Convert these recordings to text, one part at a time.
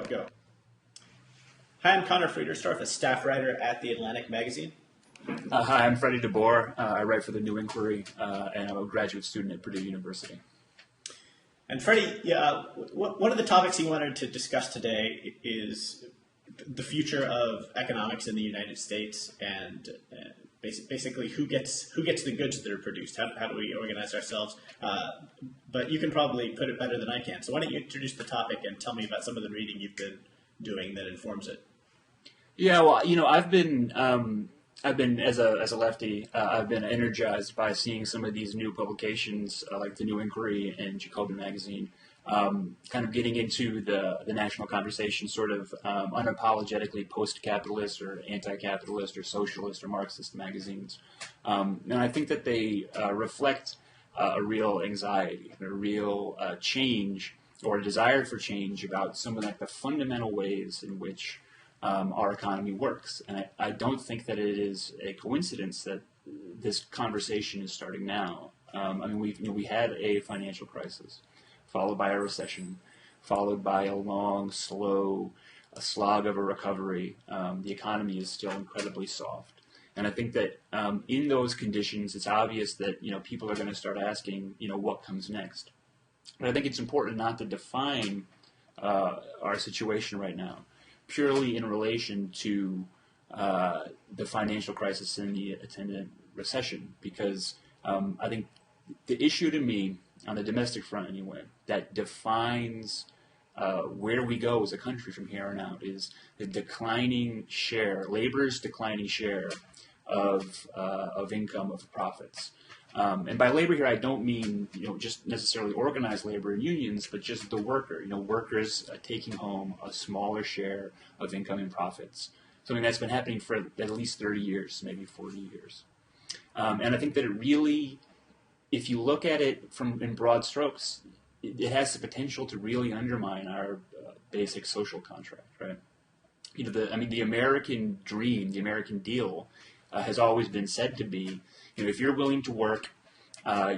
Go. Hi, I'm Conor Friedersdorf, a staff writer at The Atlantic magazine. Hi, I'm Freddie deBoer. I write for the New Inquiry, and I'm a graduate student at Purdue University. And Freddie, one of the topics you wanted to discuss today is the future of economics in the United States and basically who gets the goods that are produced. How do we organize ourselves? But you can probably put it better than I can. So why don't you introduce the topic and tell me about some of the reading you've been doing that informs it? Yeah, well, I've been as a lefty, I've been energized by seeing some of these new publications like the New Inquiry and Jacobin magazine, kind of getting into the national conversation, sort of unapologetically post-capitalist or anti-capitalist or socialist or Marxist magazines, and I think that they reflect a real anxiety, a real change or a desire for change about some of the fundamental ways in which our economy works. And I don't think that it is a coincidence that this conversation is starting now. We had a financial crisis, followed by a recession, followed by a long, slow slog of a recovery. The economy is still incredibly soft. And I think that in those conditions, it's obvious that people are going to start asking, what comes next. But I think it's important not to define our situation right now purely in relation to the financial crisis and the attendant recession, because I think the issue to me, on the domestic front anyway, that defines where we go as a country from here on out is the declining share, labor's declining share of income, of profits. And by labor here, I don't mean just necessarily organized labor and unions, but just the worker. Workers taking home a smaller share of income and profits. Something that's been happening for at least 30 years, maybe 40 years. And I think that it really, if you look at it in broad strokes, it has the potential to really undermine our basic social contract, right? The American dream, the American deal, has always been said to be, if you're willing to work,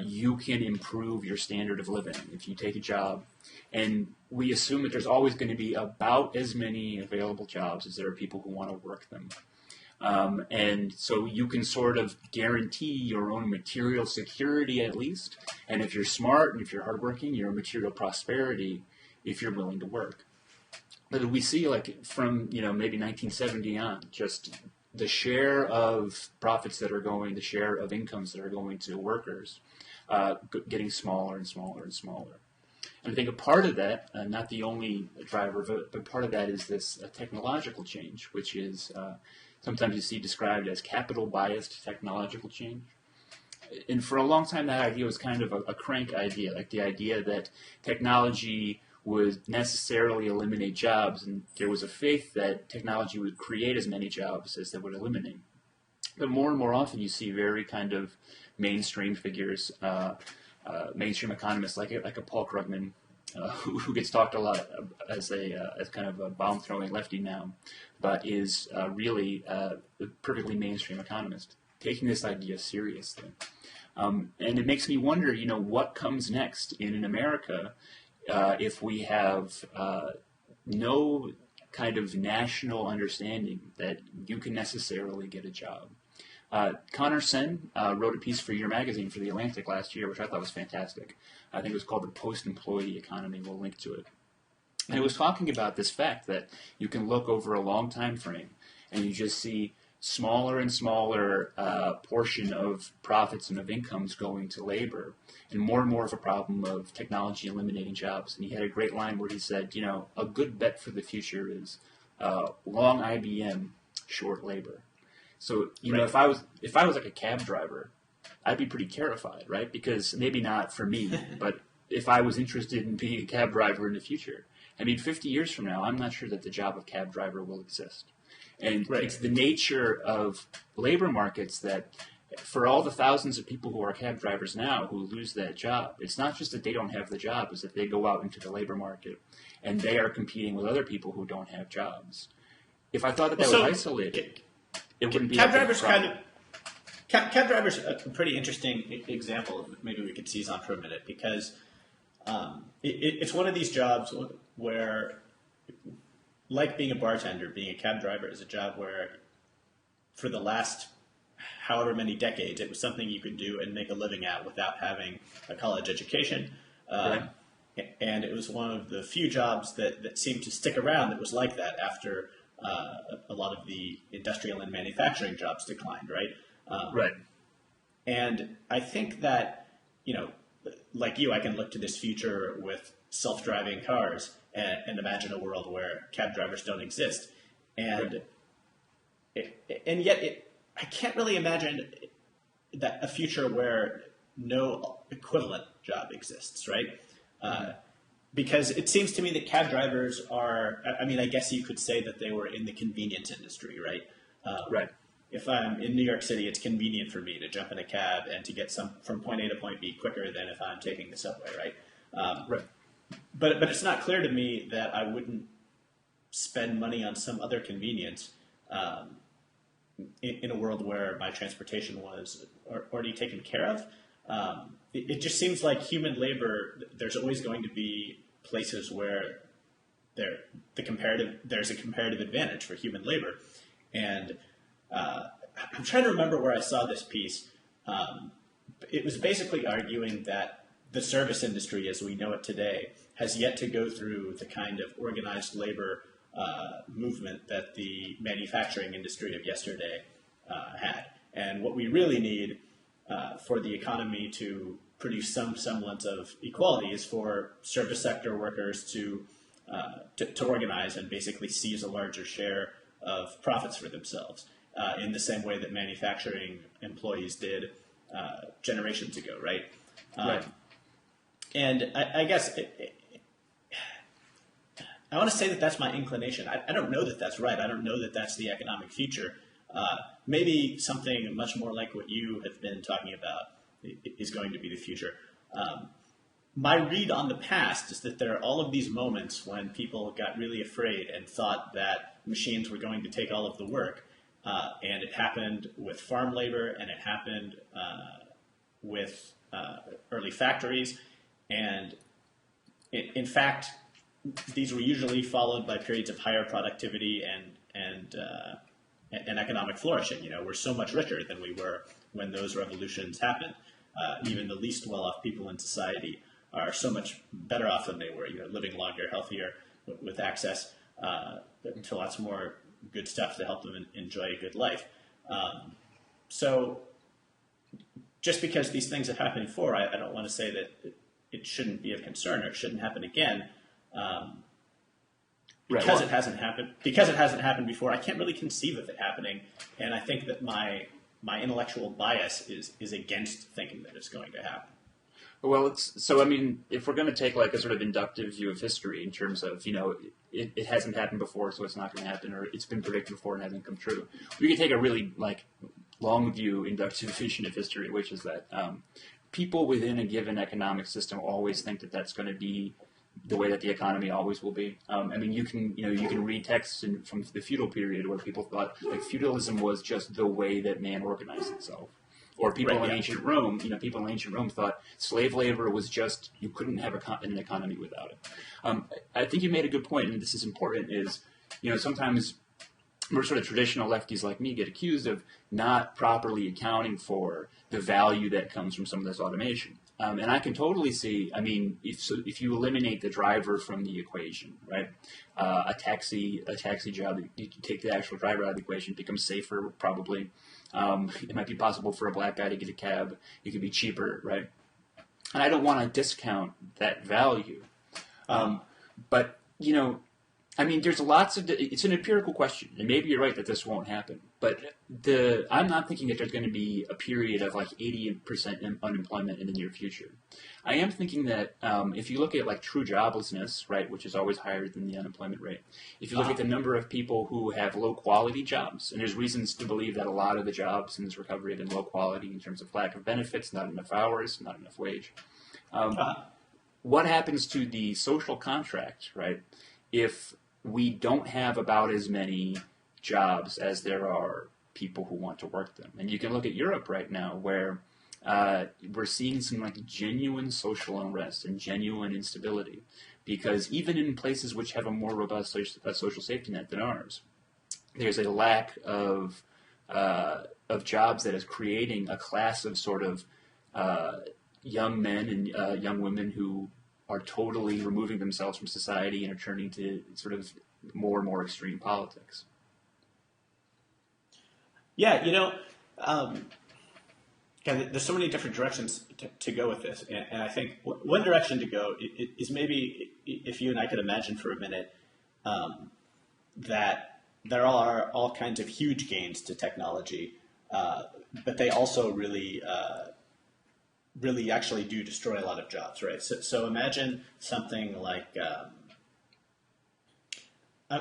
you can improve your standard of living if you take a job. And we assume that there's always going to be about as many available jobs as there are people who want to work them. And so you can sort of guarantee your own material security at least. And if you're smart and if you're hardworking, your material prosperity if you're willing to work. But we see from maybe 1970 on, just the share of profits that are going, the share of incomes that are going to workers, getting smaller and smaller and smaller. And I think a part of that, not the only driver of it, but part of that is this technological change, which is sometimes you see described as capital-biased technological change. And for a long time, that idea was kind of a crank idea, like the idea that technology would necessarily eliminate jobs, and there was a faith that technology would create as many jobs as it would eliminate. But more and more often you see very kind of mainstream figures, mainstream economists like a Paul Krugman, who gets talked a lot as kind of a bomb-throwing lefty now, but is really a perfectly mainstream economist, taking this idea seriously. And it makes me wonder, what comes next in America if we have no kind of national understanding that you can necessarily get a job. Conor Sen wrote a piece for your magazine, for The Atlantic, last year, which I thought was fantastic. I think it was called The Post-Employee Economy. We'll link to it. And it was talking about this fact that you can look over a long time frame and you just see smaller and smaller portion of profits and of incomes going to labor, and more of a problem of technology eliminating jobs. And he had a great line where he said, a good bet for the future is long IBM, short labor. So, right. if I was like a cab driver, I'd be pretty terrified, right? Because maybe not for me, but if I was interested in being a cab driver in the future, 50 years from now, I'm not sure that the job of cab driver will exist. And right. It's the nature of labor markets that for all the thousands of people who are cab drivers now who lose that job, it's not just that they don't have the job, it's that they go out into the labor market and they are competing with other people who don't have jobs. If I thought that was isolated, it wouldn't be cab drivers Cab drivers are a pretty interesting example. Maybe we could seize on for a minute, because it's one of these jobs where like being a bartender, being a cab driver is a job where for the last however many decades, it was something you could do and make a living at without having a college education. Right. And it was one of the few jobs that seemed to stick around that was like that after a lot of the industrial and manufacturing jobs declined, right? Right. And I think that, like you, I can look to this future with self-driving cars and imagine a world where cab drivers don't exist. And yet I can't really imagine that a future where no equivalent job exists, right? Because it seems to me that cab drivers are, I guess you could say that they were in the convenience industry, right? Right. If I'm in New York City, it's convenient for me to jump in a cab and to get from point A to point B quicker than if I'm taking the subway, right? Right. But it's not clear to me that I wouldn't spend money on some other convenience in a world where my transportation was already taken care of. It just seems like human labor, there's always going to be places where there's a comparative advantage for human labor. And I'm trying to remember where I saw this piece. It was basically arguing that the service industry as we know it today has yet to go through the kind of organized labor movement that the manufacturing industry of yesterday had. And what we really need for the economy to produce some semblance of equality is for service sector workers to organize and basically seize a larger share of profits for themselves in the same way that manufacturing employees did generations ago, right? Right. And I guess I want to say that that's my inclination. I don't know that that's right. I don't know that that's the economic future. Maybe something much more like what you have been talking about is going to be the future. My read on the past is that there are all of these moments when people got really afraid and thought that machines were going to take all of the work. And it happened with farm labor, and it happened with early factories. And in fact, these were usually followed by periods of higher productivity and economic flourishing. We're so much richer than we were when those revolutions happened. Even the least well-off people in society are so much better off than they were, living longer, healthier, with access to lots more good stuff to help them enjoy a good life. So just because these things have happened before, I don't want to say that it shouldn't be of concern or it shouldn't happen again. Because it hasn't happened before, I can't really conceive of it happening, and I think that my intellectual bias is against thinking that it's going to happen. Well, if we're going to take like a sort of inductive view of history in terms of, it hasn't happened before, so it's not going to happen, or it's been predicted before and hasn't come true. We can take a really long view inductive vision of history, which is that people within a given economic system always think that that's going to be the way that the economy always will be. You can read texts from the feudal period where people thought feudalism was just the way that man organized itself. Or people in ancient Rome, thought slave labor was just, you couldn't have an economy without it. I think you made a good point, and this is important, is, sometimes more sort of traditional lefties like me get accused of not properly accounting for the value that comes from some of this automation. And I can totally see, if you eliminate the driver from the equation, right? A taxi job, you take the actual driver out of the equation, it becomes safer probably. It might be possible for a black guy to get a cab. It could be cheaper, right? And I don't want to discount that value. But, there's lots of, it's an empirical question, and maybe you're right that this won't happen. But I'm not thinking that there's going to be a period of 80% unemployment in the near future. I am thinking that if you look at true joblessness, right, which is always higher than the unemployment rate, if you look at the number of people who have low quality jobs, and there's reasons to believe that a lot of the jobs in this recovery have been low quality in terms of lack of benefits, not enough hours, not enough wage. What happens to the social contract, right, if we don't have about as many jobs as there are people who want to work them? And you can look at Europe right now where we're seeing some like genuine social unrest and genuine instability, because even in places which have a more robust social safety net than ours, there's a lack of jobs that is creating a class of sort of young men and young women who are totally removing themselves from society and are turning to sort of more and more extreme politics. Yeah, there's so many different directions to go with this, and I think one direction to go is maybe if you and I could imagine for a minute that there are all kinds of huge gains to technology, but they also really actually do destroy a lot of jobs, right? So imagine something like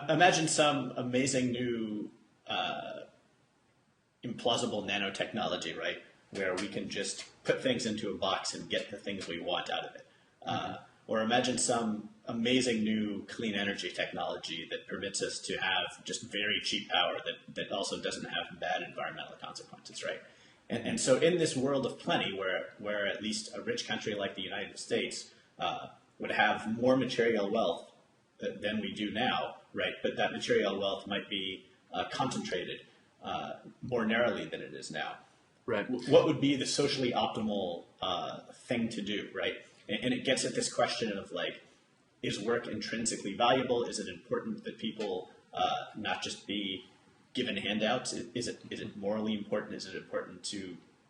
imagine some amazing new implausible nanotechnology, right? Where we can just put things into a box and get the things we want out of it. Or imagine some amazing new clean energy technology that permits us to have just very cheap power that also doesn't have bad environmental consequences, right? And so in this world of plenty, where at least a rich country like the United States would have more material wealth than we do now, right? But that material wealth might be concentrated more narrowly than it is now. Right. What would be the socially optimal thing to do, right? And it gets at this question of like, is work intrinsically valuable? Is it important that people not just be given handouts? Is it morally important? Is it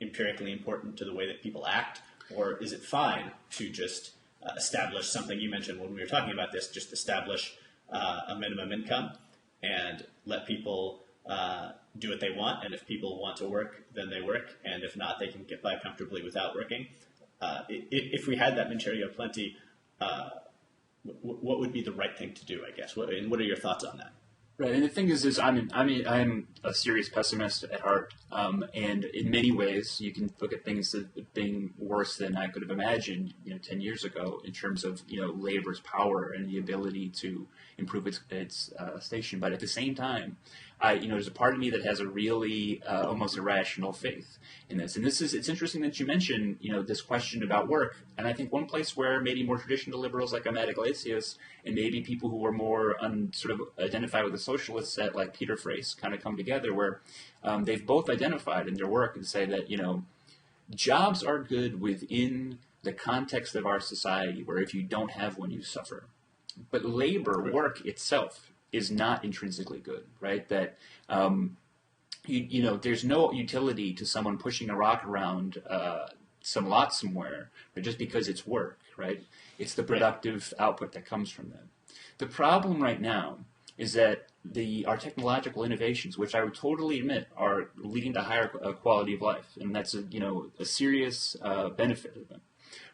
empirically important to the way that people act? Or is it fine to just establish something you mentioned when we were talking about this, just establish a minimum income and let people do what they want, and if people want to work, then they work, and if not, they can get by comfortably without working. If we had that material plenty, what would be the right thing to do, I guess? And what are your thoughts on that? Right, and the thing is I'm a serious pessimist at heart, and in many ways, you can look at things as being worse than I could have imagined, 10 years ago, in terms of labor's power and the ability to improve its station. But at the same time, there's a part of me that has a really almost irrational faith in this. And it's interesting that you mentioned this question about work. And I think one place where maybe more traditional liberals like Ahmad Iglesias and maybe people who are more sort of identified with the socialist set like Peter Frace kind of come together, where they've both identified in their work and say that jobs are good within the context of our society, where if you don't have one, you suffer. But labor, work itself, is not intrinsically good, right? That there's no utility to someone pushing a rock around some lot somewhere, but just because it's work, right? It's the productive output that comes from that. The problem right now is that our technological innovations, which I would totally admit are leading to higher quality of life, and that's a serious benefit of them.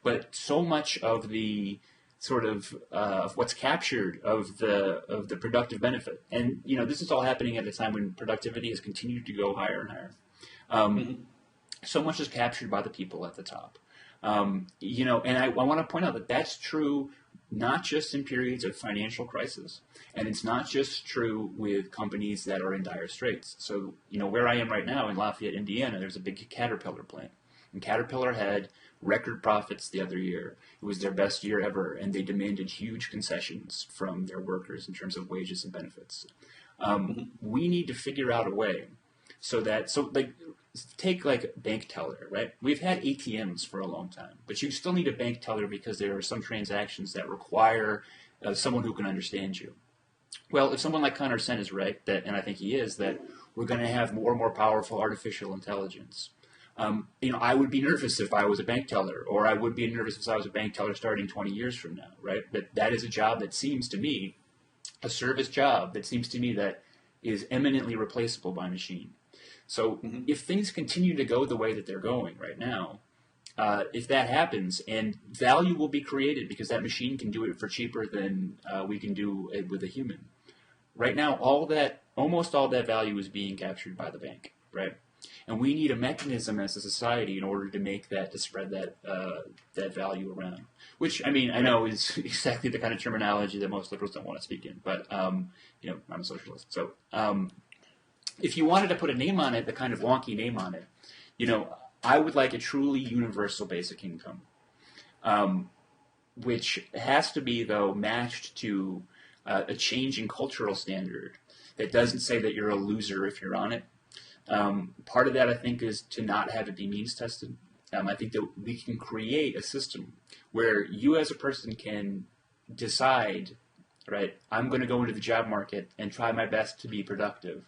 But so much of the sort of what's captured of the productive benefit, and this is all happening at a time when productivity has continued to go higher and higher. So much is captured by the people at the top. And I want to point out that that's true not just in periods of financial crisis, and it's not just true with companies that are in dire straits. So, where I am right now in Lafayette, Indiana, there's a big Caterpillar plant, and Caterpillar had record profits the other year. It was their best year ever, and they demanded huge concessions from their workers in terms of wages and benefits. We need to figure out a way take like bank teller, right? We've had ATMs for a long time, but you still need a bank teller because there are some transactions that require someone who can understand you. Well, if someone like Conor Sen is right, and I think he is, that we're going to have more and more powerful artificial intelligence. I would be nervous if I was a bank teller, or I would be nervous if I was a bank teller starting 20 years from now, right? But that is a job that seems to me, a service job that seems to me that is eminently replaceable by machine. So if things continue to go the way that they're going right now, if that happens, and value will be created because that machine can do it for cheaper than we can do it with a human. Right now, almost all that value is being captured by the bank, right? And we need a mechanism as a society in order to make that, to spread that value around. Which, I know is exactly the kind of terminology that most liberals don't want to speak in. But, I'm a socialist. So, if you wanted to put a name on it, the kind of wonky name on it, I would like a truly universal basic income, which has to be, though, matched to a changing cultural standard that doesn't say that you're a loser if you're on it. Part of that, I think, is to not have it be means tested. I think that we can create a system where you as a person can decide, right, I'm going to go into the job market and try my best to be productive,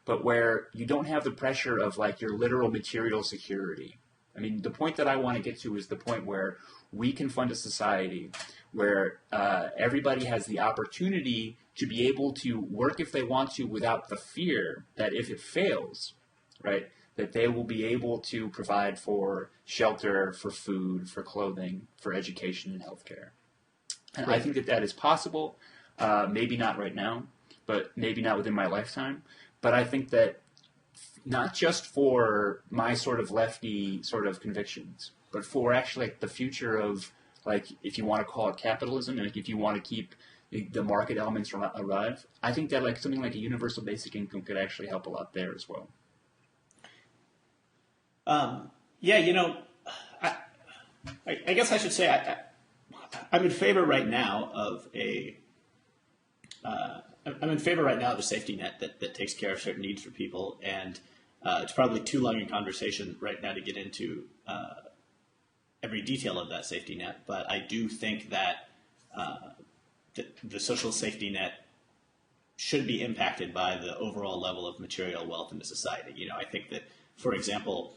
but where you don't have the pressure of like your literal material security. I mean, the point that I want to get to is the point where we can fund a society where everybody has the opportunity to be able to work if they want to without the fear that if it fails, right, that they will be able to provide for shelter, for food, for clothing, for education and healthcare. And I think that that is possible, maybe not right now, but maybe not within my lifetime. But I think that not just for my sort of lefty sort of convictions, but for actually like the future of, like, if you want to call it capitalism, and if you want to keep the market elements alive, I think that like something like a universal basic income could actually help a lot there as well. Yeah, you know, I guess I should say I'm in favor right now of I'm in favor right now of a safety net that takes care of certain needs for people, and it's probably too long a conversation right now to get into every detail of that safety net, but I do think that the social safety net should be impacted by the overall level of material wealth in the society. You know, I think that, for example,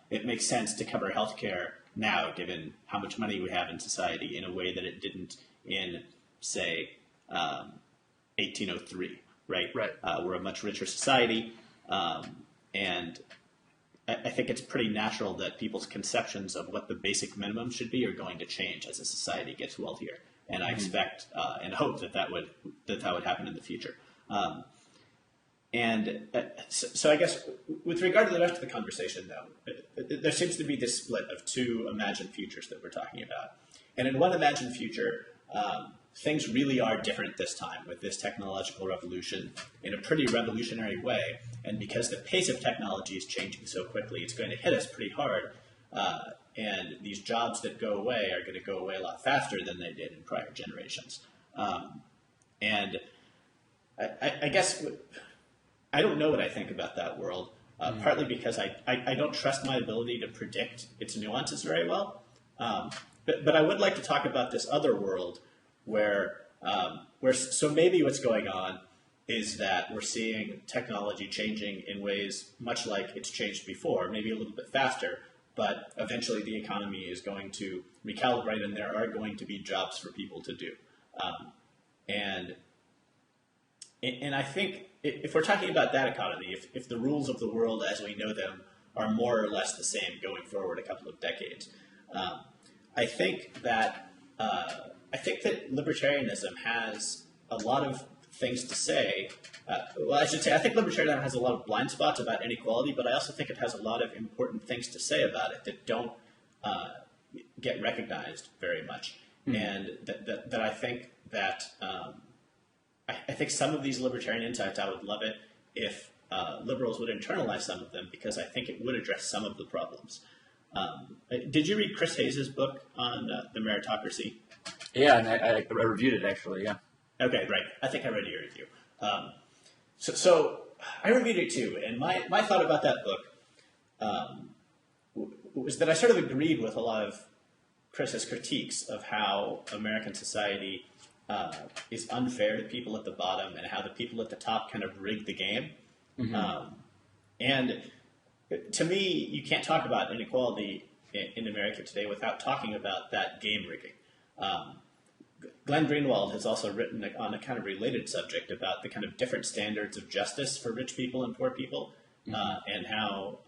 it makes sense to cover healthcare now, given how much money we have in society, in a way that it didn't in, say, 1803, right? Right. We're a much richer society, and I think it's pretty natural that people's conceptions of what the basic minimum should be are going to change as a society gets wealthier. And I expect and hope that would happen in the future. So I guess with regard to the rest of the conversation, though, there seems to be this split of two imagined futures that we're talking about. And in one imagined future, things really are different this time with this technological revolution in a pretty revolutionary way. And because the pace of technology is changing so quickly, it's going to hit us pretty hard. And these jobs that go away are going to go away a lot faster than they did in prior generations. And I guess I don't know what I think about that world, partly because I don't trust my ability to predict its nuances very well. But I would like to talk about this other world where so maybe what's going on is that we're seeing technology changing in ways much like it's changed before, maybe a little bit faster, but eventually the economy is going to recalibrate and there are going to be jobs for people to do. And I think if we're talking about that economy, if the rules of the world as we know them are more or less the same going forward a couple of decades, I think that libertarianism has a lot of things to say. Well, I should say I think libertarianism has a lot of blind spots about inequality, but I also think it has a lot of important things to say about it that don't get recognized very much, and that I think that I think some of these libertarian insights, I would love it if liberals would internalize some of them, because I think it would address some of the problems. Did you read Chris Hayes' book on the meritocracy? Yeah, and I reviewed it, actually, yeah. Okay, right. I think I read your review. So I reviewed it too, and my thought about that book was that I sort of agreed with a lot of Chris's critiques of how American society is unfair to people at the bottom and how the people at the top kind of rig the game. And to me, you can't talk about inequality in America today without talking about that game rigging. Glenn Greenwald has also written on a kind of related subject about the kind of different standards of justice for rich people and poor people, and how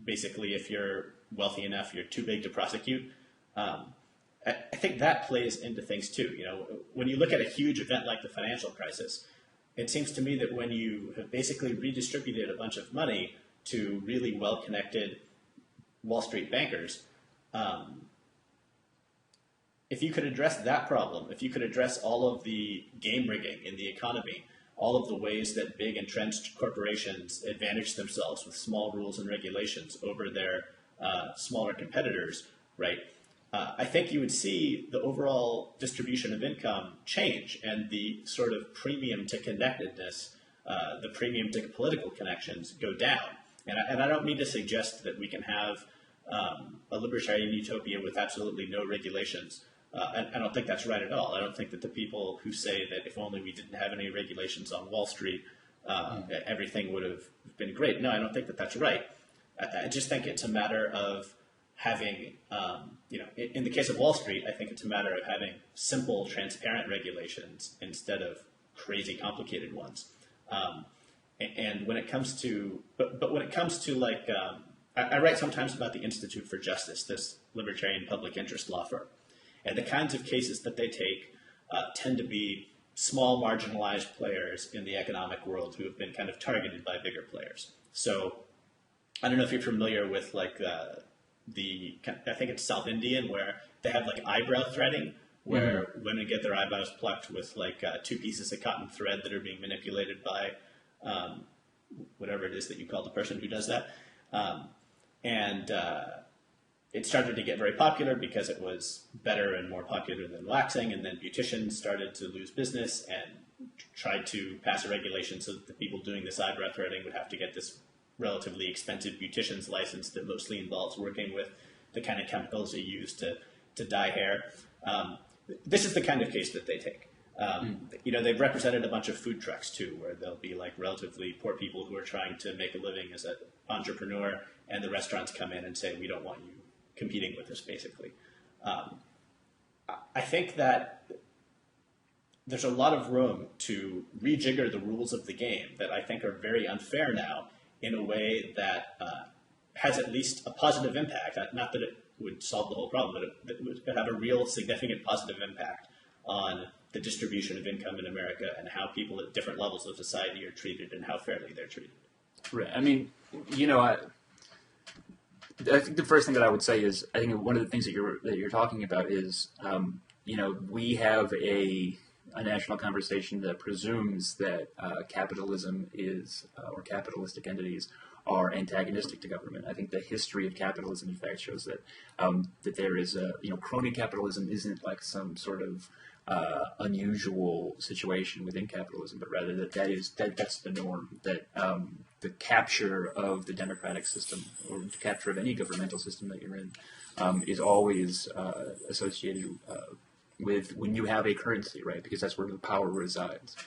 basically if you're wealthy enough, you're too big to prosecute. I think that plays into things too. You know, when you look at a huge event like the financial crisis, it seems to me that when you have basically redistributed a bunch of money to really well-connected Wall Street bankers, if you could address that problem, if you could address all of the game rigging in the economy, all of the ways that big entrenched corporations advantage themselves with small rules and regulations over their smaller competitors, right? I think you would see the overall distribution of income change and the sort of premium to connectedness, the premium to political connections go down. And I don't mean to suggest that we can have a libertarian utopia with absolutely no regulations. I don't think that's right at all. I don't think that the people who say that if only we didn't have any regulations on Wall Street, everything would have been great. No, I don't think that that's right. I just think it's a matter of having, in the case of Wall Street, I think it's a matter of having simple, transparent regulations instead of crazy, complicated ones. And when it comes to, but when it comes to like, I write sometimes about the Institute for Justice, this libertarian public interest law firm. And the kinds of cases that they take tend to be small, marginalized players in the economic world who have been kind of targeted by bigger players. So I don't know if you're familiar with like I think it's South Indian, where they have like eyebrow threading, where women get their eyebrows plucked with like 2 pieces of cotton thread that are being manipulated by whatever it is that you call the person who does that. It started to get very popular because it was better and more popular than waxing, and then beauticians started to lose business and tried to pass a regulation so that the people doing this eyebrow threading would have to get this relatively expensive beautician's license that mostly involves working with the kind of chemicals you use to dye hair. This is the kind of case that they take. They've represented a bunch of food trucks too, where there'll be like relatively poor people who are trying to make a living as an entrepreneur, and the restaurants come in and say, we don't want you competing with us, basically. I think that there's a lot of room to rejigger the rules of the game that I think are very unfair now in a way that has at least a positive impact. Not that it would solve the whole problem, but it would have a real significant positive impact on the distribution of income in America and how people at different levels of society are treated and how fairly they're treated. Right. I mean, I think the first thing that I would say is, I think one of the things that you're talking about is, we have a national conversation that presumes that capitalism is, or capitalistic entities are antagonistic to government. I think the history of capitalism, in fact, shows that that there is crony capitalism isn't like some sort of unusual situation within capitalism, but rather that's the norm. That the capture of the democratic system, or the capture of any governmental system that you're in, is always associated with when you have a currency, right? Because that's where the power resides.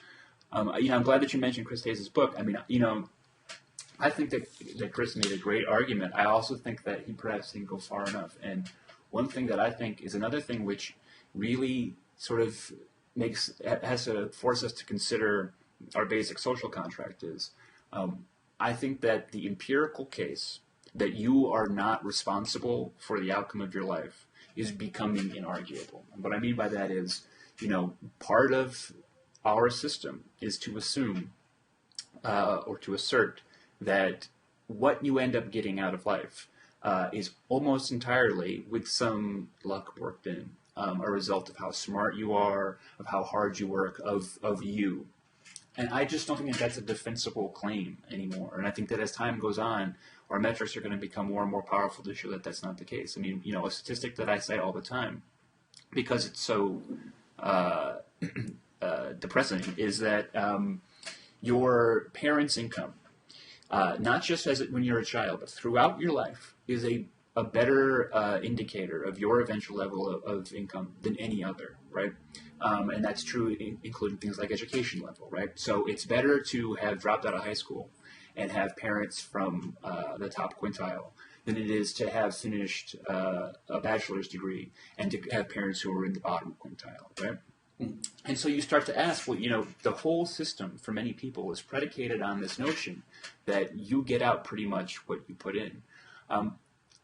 I'm glad that you mentioned Chris Hayes' book. I mean, I think that Chris made a great argument. I also think that he perhaps didn't go far enough. And one thing that I think is another thing which really sort of has to force us to consider our basic social contract is, I think that the empirical case that you are not responsible for the outcome of your life is becoming inarguable. And what I mean by that is, part of our system is to assume or to assert that what you end up getting out of life is almost entirely, with some luck worked in, a result of how smart you are, of how hard you work, of you. And I just don't think that that's a defensible claim anymore. And I think that as time goes on, our metrics are going to become more and more powerful to show that that's not the case. I mean, a statistic that I cite all the time, because it's so depressing, is that your parents' income, not just when you're a child, but throughout your life, is a better indicator of your eventual level of income than any other, right? And that's true including things like education level, right? So it's better to have dropped out of high school and have parents from the top quintile than it is to have finished a bachelor's degree and to have parents who are in the bottom quintile, right? And so you start to ask, well, the whole system for many people is predicated on this notion that you get out pretty much what you put in.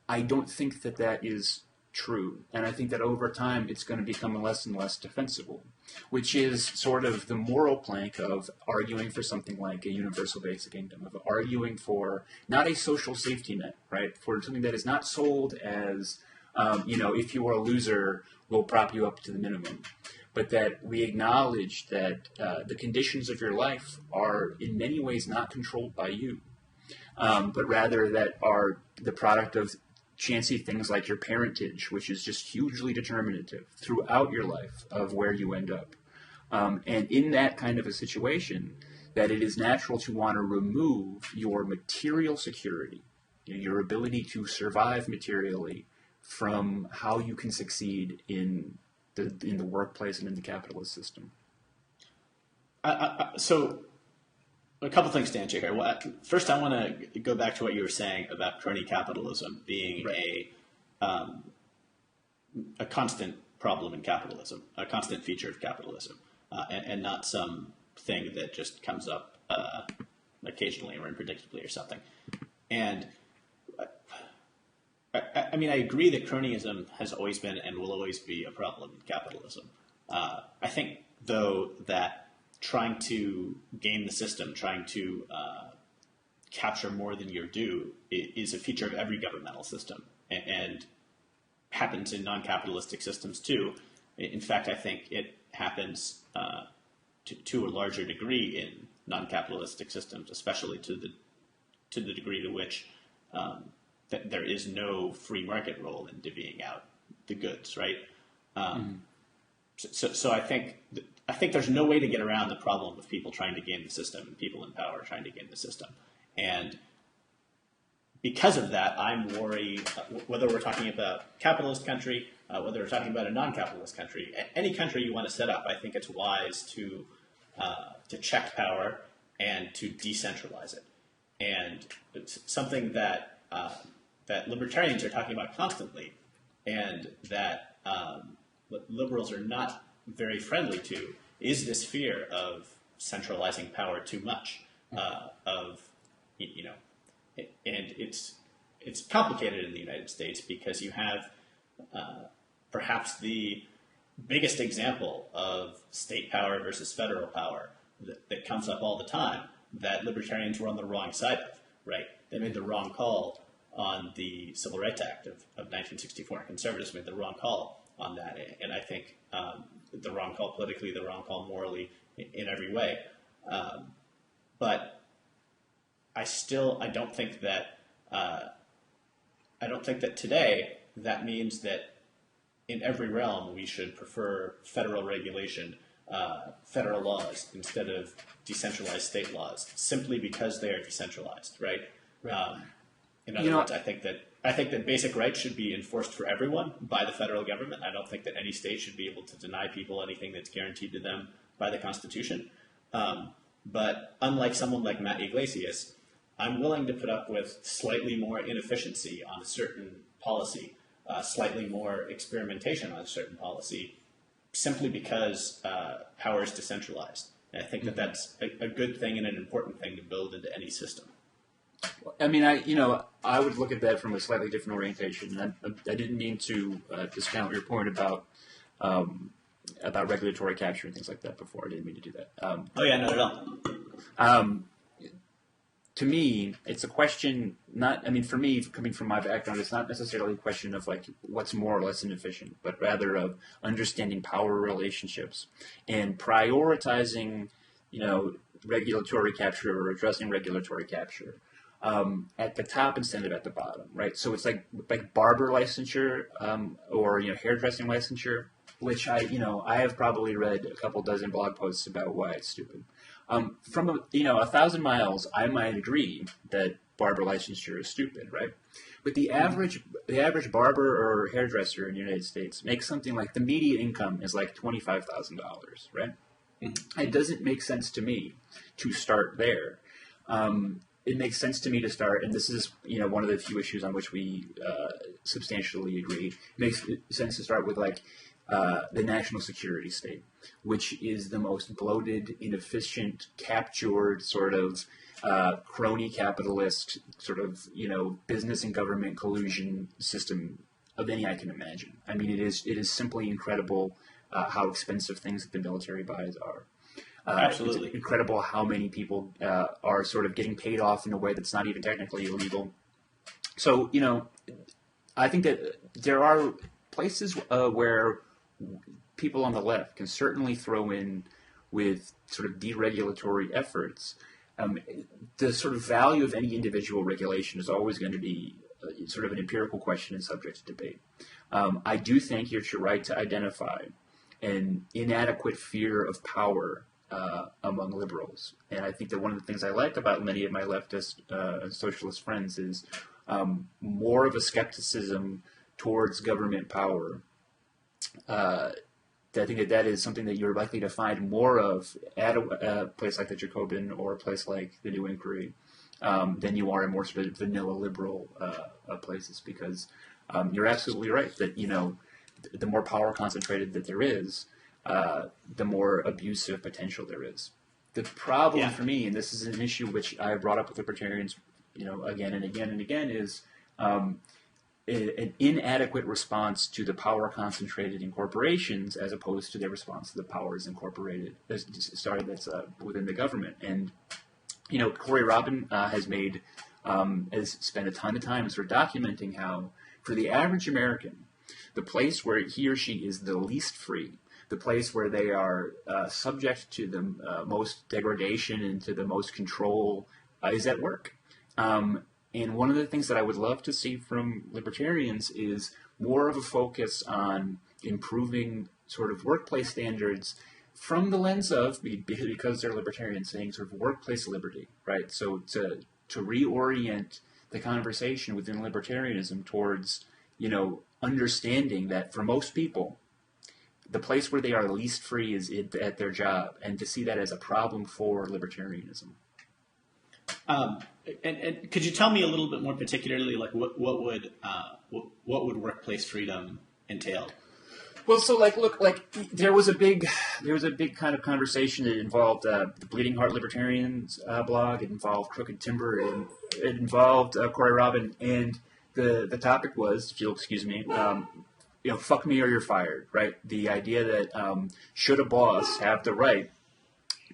I don't think that that is true, and I think that over time it's going to become less and less defensible, which is sort of the moral plank of arguing for something like a universal basic income, of arguing for not a social safety net, right, for something that is not sold as, if you are a loser, we'll prop you up to the minimum, but that we acknowledge that the conditions of your life are in many ways not controlled by you, but rather that are the product of chancy things like your parentage, which is just hugely determinative throughout your life of where you end up. And in that kind of a situation, that it is natural to want to remove your material security, your ability to survive materially, from how you can succeed in the workplace and in the capitalist system. So, a couple things to answer here. Well, first, I want to go back to what you were saying about crony capitalism being a constant problem in capitalism, a constant feature of capitalism, and not some thing that just comes up occasionally or unpredictably or something. And I mean, I agree that cronyism has always been and will always be a problem in capitalism. I think, though, that trying to game the system, trying to capture more than you're due, is a feature of every governmental system and happens in non-capitalistic systems too. In fact, I think it happens to a larger degree in non-capitalistic systems, especially to the degree to which that there is no free market role in divvying out the goods, right? So I think there's no way to get around the problem of people trying to game the system and people in power trying to game the system. And because of that, I'm worried, whether we're talking about capitalist country, whether we're talking about a non-capitalist country, any country you want to set up, I think it's wise to check power and to decentralize it. And it's something that libertarians are talking about constantly, and that liberals are not very friendly to, is this fear of centralizing power too much, and it's complicated in the United States because you have perhaps the biggest example of state power versus federal power that comes up all the time, that libertarians were on the wrong side of, right? They made the wrong call on the Civil Rights Act of 1964. Conservatives made the wrong call on that, and I think the wrong call politically, the wrong call morally, in every way. But I don't think that today that means that in every realm we should prefer federal regulation, federal laws instead of decentralized state laws, simply because they are decentralized, right? In other words, I think that basic rights should be enforced for everyone by the federal government. I don't think that any state should be able to deny people anything that's guaranteed to them by the Constitution. But unlike someone like Matt Yglesias, I'm willing to put up with slightly more inefficiency on a certain policy, slightly more experimentation on a certain policy, simply because power is decentralized. And I think that that's a good thing and an important thing to build into any system. I mean, I would look at that from a slightly different orientation. I didn't mean to discount your point about regulatory capture and things like that before. I didn't mean to do that. Oh yeah, not at all. To me, it's a question. For me, coming from my background, it's not necessarily a question of like what's more or less inefficient, but rather of understanding power relationships and prioritizing, regulatory capture or addressing regulatory capture at the top instead of at the bottom, right? So it's like barber licensure or hairdressing licensure, which I have probably read a couple dozen blog posts about why it's stupid. From 1,000 miles, I might agree that barber licensure is stupid, right? But the average barber or hairdresser in the United States makes something like, the median income is like $25,000, right? Mm-hmm. It doesn't make sense to me to start there. It makes sense to me to start, and this is one of the few issues on which we substantially agree. It makes sense to start with the national security state, which is the most bloated, inefficient, captured sort of crony capitalist sort of business and government collusion system of any I can imagine. I mean, it is simply incredible how expensive things that the military buys are. Absolutely. It's incredible how many people are sort of getting paid off in a way that's not even technically illegal. So, I think that there are places where people on the left can certainly throw in with sort of deregulatory efforts, the sort of value of any individual regulation is always going to be sort of an empirical question and subject to debate. I do think you're right to identify an inadequate fear of power among liberals. And I think that one of the things I like about many of my leftist socialist friends is more of a skepticism towards government power. I think that is something that you're likely to find more of at a place like the Jacobin or a place like the New Inquiry than you are in more sort of vanilla liberal places, because you're absolutely right that, the more power concentrated that there is, the more abusive potential there is. The problem for me, and this is an issue which I brought up with libertarians, again and again and again, is an inadequate response to the power concentrated in corporations as opposed to their response to the powers incorporated. That's within the government. And Corey Robin has spent a ton of time sort of documenting how, for the average American, the place where he or she is the least free, the place where they are subject to the most degradation and to the most control is at work. And one of the things that I would love to see from libertarians is more of a focus on improving sort of workplace standards from the lens of, because they're libertarians, saying sort of workplace liberty, right? So to reorient the conversation within libertarianism towards, understanding that for most people, the place where they are least free is at their job, and to see that as a problem for libertarianism. And could you tell me a little bit more particularly, like what would workplace freedom entail? Well, so there was a big kind of conversation that involved the Bleeding Heart Libertarians blog. It involved Crooked Timber, and it involved Corey Robin, and the topic was, if you'll excuse me, fuck me or you're fired, right? The idea that should a boss have the right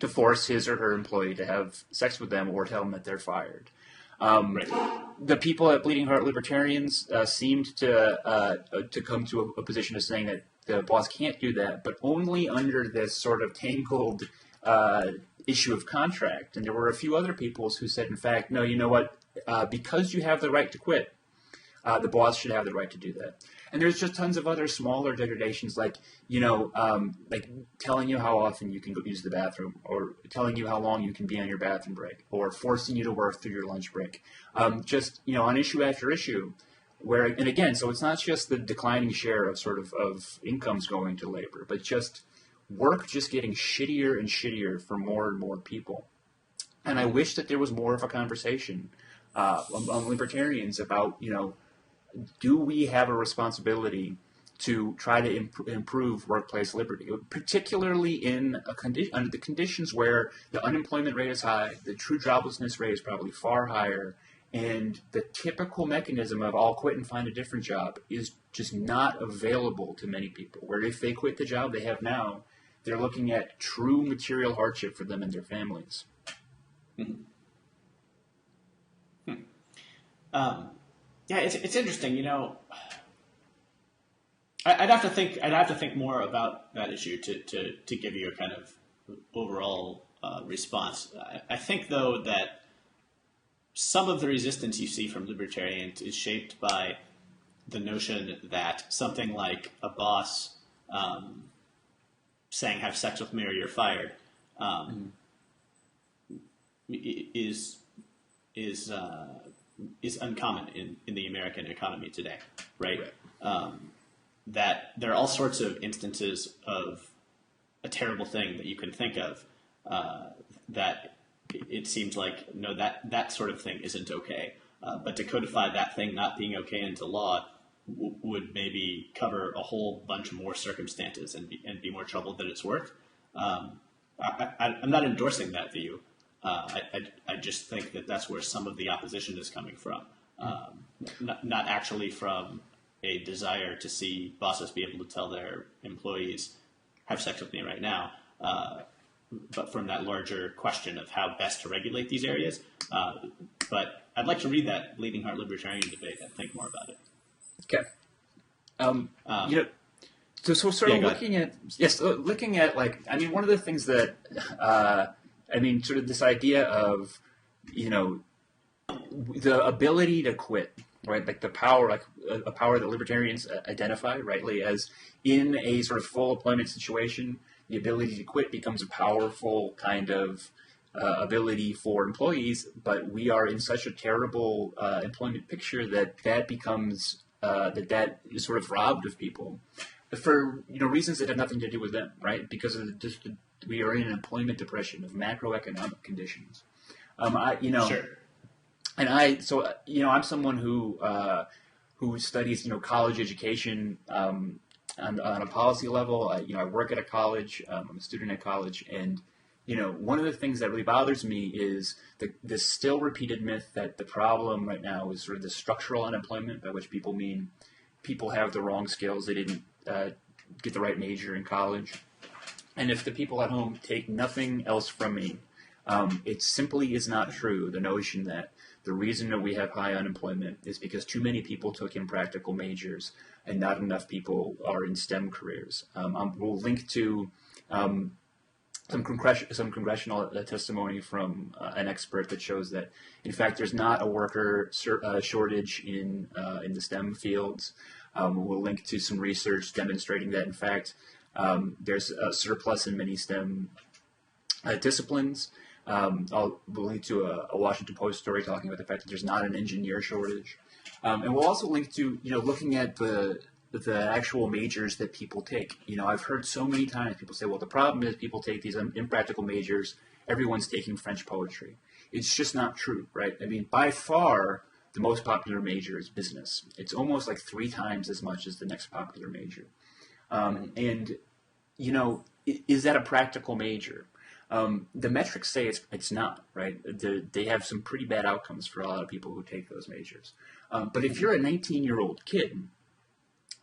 to force his or her employee to have sex with them or tell them that they're fired. The people at Bleeding Heart Libertarians seemed to come to a position of saying that the boss can't do that, but only under this sort of tangled issue of contract. And there were a few other people who said, in fact, no, you know what? Because you have the right to quit, the boss should have the right to do that. And there's just tons of other smaller degradations, like telling you how often you can go use the bathroom, or telling you how long you can be on your bathroom break, or forcing you to work through your lunch break. On issue after issue, and again, so it's not just the declining share of incomes going to labor, but just work just getting shittier and shittier for more and more people. And I wish that there was more of a conversation among libertarians about, do we have a responsibility to try to improve workplace liberty, particularly under the conditions where the unemployment rate is high, the true joblessness rate is probably far higher, and the typical mechanism of I'll quit and find a different job is just not available to many people, where if they quit the job they have now, they're looking at true material hardship for them and their families. Mm-hmm. Yeah, it's interesting. I'd have to think more about that issue to give you a kind of overall response. I think, though, that some of the resistance you see from libertarians is shaped by the notion that something like a boss saying "have sex with me or you're fired" is uncommon in the American economy today, right? That there are all sorts of instances of a terrible thing that you can think of that it seems like, no, that sort of thing isn't okay. But to codify that thing not being okay into law would maybe cover a whole bunch more circumstances and be more trouble than it's worth. I'm not endorsing that view. I just think that that's where some of the opposition is coming from, not actually from a desire to see bosses be able to tell their employees, have sex with me right now, but from that larger question of how best to regulate these areas. But I'd like to read that Bleeding Heart Libertarian debate and think more about it. Okay. So sort of looking at like, I mean, one of the things that, I mean, sort of this idea of, you know, the ability to quit, right? Like the power, like a power that libertarians identify rightly as in a sort of full employment situation, the ability to quit becomes a powerful kind of ability for employees, but we are in such a terrible employment picture that becomes that is sort of robbed of people for reasons that have nothing to do with them, right? Because of we are in an employment depression of macroeconomic conditions. Sure. And I'm someone who studies college education on a policy level. I work at a college. I'm a student at college, and one of the things that really bothers me is this still repeated myth that the problem right now is sort of the structural unemployment, by which people mean people have the wrong skills. They didn't get the right major in college. And if the people at home take nothing else from me, it simply is not true, the notion that the reason that we have high unemployment is because too many people took impractical majors and not enough people are in STEM careers. We'll link to some congressional testimony from an expert that shows that, in fact, there's not a worker shortage in the STEM fields. We'll link to some research demonstrating that, in fact, there's a surplus in many STEM disciplines. We'll link to a Washington Post story talking about the fact that there's not an engineer shortage. And we'll also link to, looking at the actual majors that people take. I've heard so many times people say, well, the problem is people take these impractical majors. Everyone's taking French poetry. It's just not true, right? I mean, by far, the most popular major is business. It's almost like 3 times as much as the next popular major. And, is that a practical major? The metrics say it's not, right? They have some pretty bad outcomes for a lot of people who take those majors. But if you're a 19-year-old kid,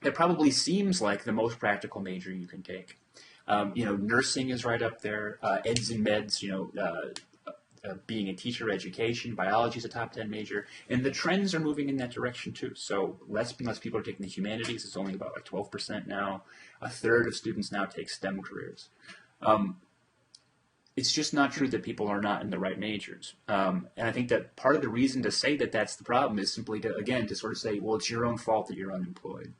that probably seems like the most practical major you can take. Nursing is right up there. Eds and meds, being a teacher education, biology is a top 10 major. And the trends are moving in that direction too. So less and less people are taking the humanities. It's only about like 12% now. A third of students now take STEM careers. It's just not true that people are not in the right majors. And I think that part of the reason to say that that's the problem is simply to sort of say, well, it's your own fault that you're unemployed.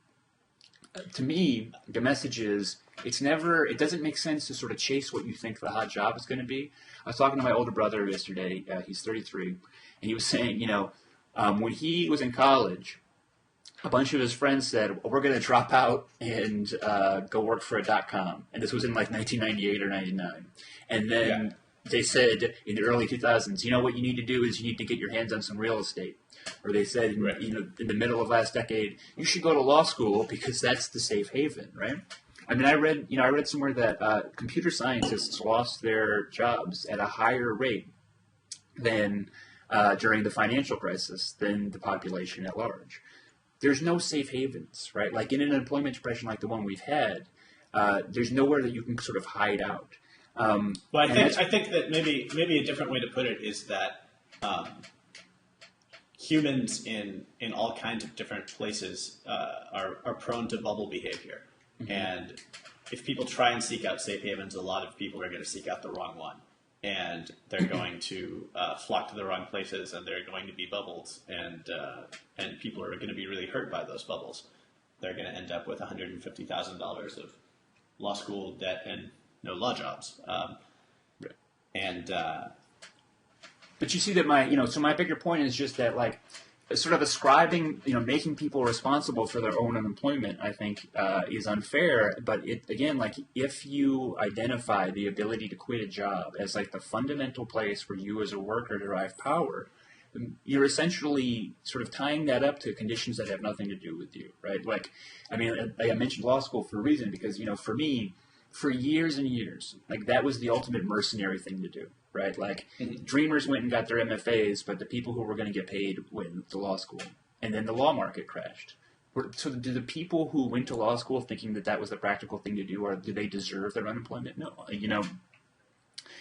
To me, the message is it doesn't make sense to sort of chase what you think the hot job is going to be. I was talking to my older brother yesterday. He's 33, and he was saying, when he was in college, a bunch of his friends said, well, we're going to drop out and go work for a .com. And this was in like 1998 or 99. And then they said in the early 2000s, what you need to do is you need to get your hands on some real estate. Or they said, in the middle of last decade, you should go to law school because that's the safe haven, right? I mean, I read somewhere that computer scientists lost their jobs at a higher rate than during the financial crisis than the population at large. There's no safe havens, right? Like in an employment depression like the one we've had, there's nowhere that you can sort of hide out. Well, I think that maybe a different way to put it is that humans in all kinds of different places are prone to bubble behavior. Mm-hmm. And if people try and seek out safe havens, a lot of people are going to seek out the wrong one. And they're going to flock to the wrong places, and they're going to be bubbles. And people are going to be really hurt by those bubbles. They're going to end up with $150,000 of law school debt and no law jobs. But you see that so my bigger point is just that, like, sort of ascribing, making people responsible for their own unemployment, I think, is unfair. But if you identify the ability to quit a job as like the fundamental place where you as a worker derive power, you're essentially sort of tying that up to conditions that have nothing to do with you, right? Like, I mean, I mentioned law school for a reason because, for me, for years and years, like that was the ultimate mercenary thing to do, right? Like dreamers went and got their MFAs, but the people who were going to get paid went to law school. And then the law market crashed. So do the people who went to law school thinking that was the practical thing to do, or do they deserve their unemployment? No, and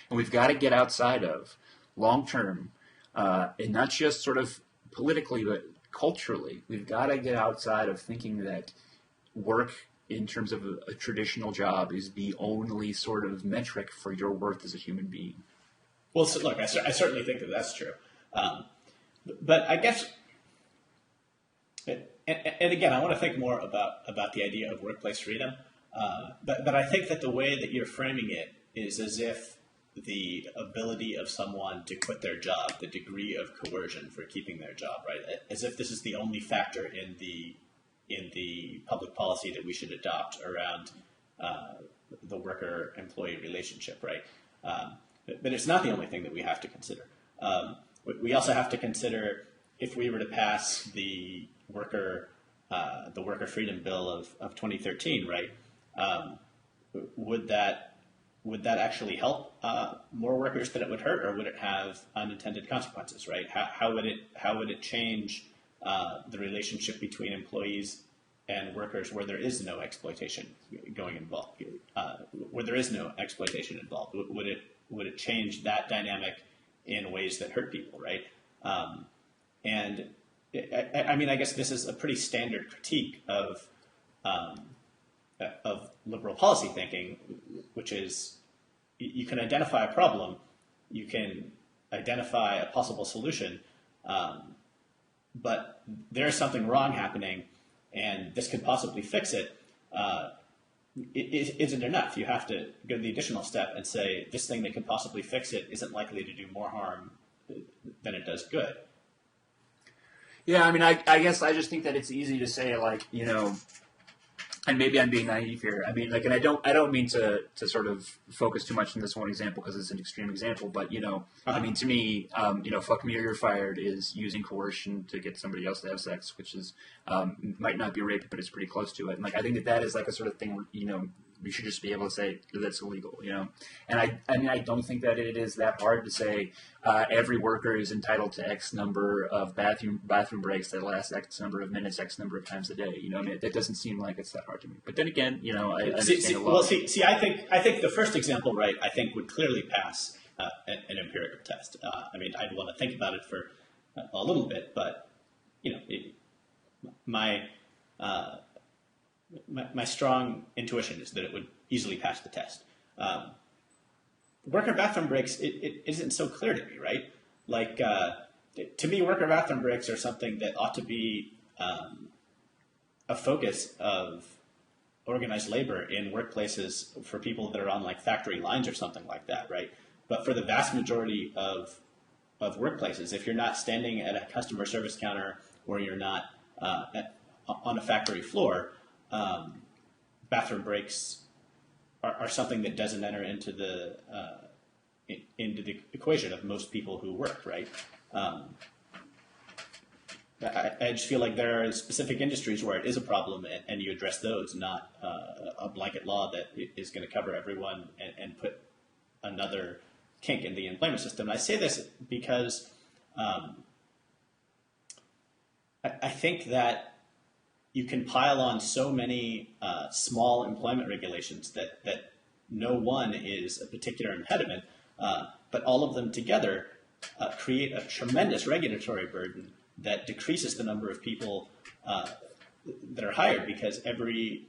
we've got to get outside of long-term, and not just sort of politically, but culturally. We've got to get outside of thinking that work in terms of a traditional job is the only sort of metric for your worth as a human being. Well, so look, I certainly think that that's true. But I guess, and again, I want to think more about the idea of workplace freedom. But I think that the way that you're framing it is as if the ability of someone to quit their job, the degree of coercion for keeping their job, right? As if this is the only factor in the public policy that we should adopt around the worker-employee relationship, right? But it's not the only thing that we have to consider. We also have to consider if we were to pass the worker freedom bill of 2013, right? Would that actually help more workers than it would hurt, or would it have unintended consequences, right? How would it change the relationship between employees and workers where there is no exploitation involved? Where there is no exploitation involved, would it change that dynamic in ways that hurt people, right? And I mean, I guess this is a pretty standard critique of liberal policy thinking, which is you can identify a problem, you can identify a possible solution, but there's something wrong happening, and this could possibly fix it. It isn't enough. You have to go to the additional step and say this thing that could possibly fix it isn't likely to do more harm than it does good. Yeah, I mean, I guess I just think that it's easy to say, like, you know, and maybe I'm being naive here. I mean, like, and I don't mean to sort of focus too much on this one example because it's an extreme example, but, you know, I mean, to me, you know, fuck me or you're fired is using coercion to get somebody else to have sex, which is, might not be rape, but it's pretty close to it. And, like, I think that is, like, a sort of thing where, you know, we should just be able to say that's illegal, you know? And I mean, I don't think that it is that hard to say every worker is entitled to X number of bathroom breaks that last X number of minutes, X number of times a day, you know? I mean, that doesn't seem like it's that hard to me. But then again, you know, I understand a lot. Well, I think the first example, right, I think would clearly pass an empirical test. I mean, I'd want to think about it for a little bit, but, you know, my strong intuition is that it would easily pass the test. Worker bathroom breaks, it isn't so clear to me, right? Like, to me, worker bathroom breaks are something that ought to be a focus of organized labor in workplaces for people that are on, like, factory lines or something like that, right? But for the vast majority of workplaces, if you're not standing at a customer service counter or you're not on a factory floor, bathroom breaks are something that doesn't enter into the equation of most people who work, right? I just feel like there are specific industries where it is a problem, and you address those, not a blanket law that is going to cover everyone and put another kink in the employment system. I say this because I think that you can pile on so many small employment regulations that no one is a particular impediment, but all of them together create a tremendous regulatory burden that decreases the number of people that are hired, because every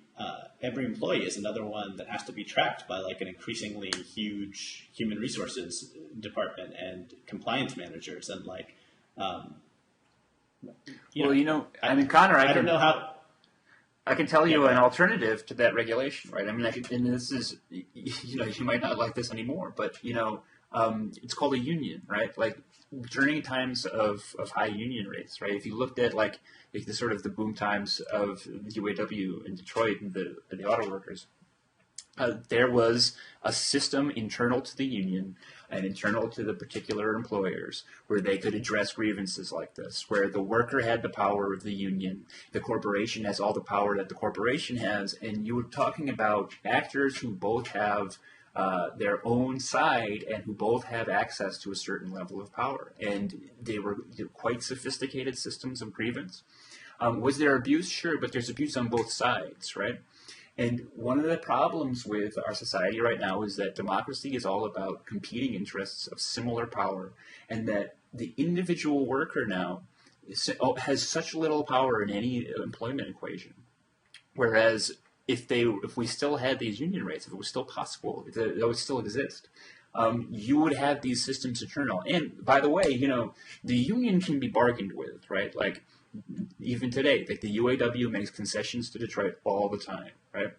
employee is another one that has to be tracked by, like, an increasingly huge human resources department and compliance managers and, like, you know, I mean, Conor, I don't know how. I can tell you an alternative to that regulation, right? I mean, and this is, you know, you might not like this anymore, but, you know, it's called a union, right? Like, during times of high union rates, right? If you looked at, like the sort of the boom times of the UAW in Detroit and the auto workers, there was a system internal to the union and internal to the particular employers where they could address grievances like this, where the worker had the power of the union, the corporation has all the power that the corporation has, and you were talking about actors who both have their own side and who both have access to a certain level of power. And they were quite sophisticated systems of grievance. Was there abuse? Sure, but there's abuse on both sides, right? And one of the problems with our society right now is that democracy is all about competing interests of similar power, and that the individual worker now has such little power in any employment equation. Whereas if we still had these union rates, if it was still possible, if it would still exist, you would have these systems eternal. And by the way, the union can be bargained with, right? Like even today, like the UAW makes concessions to Detroit all the time, right?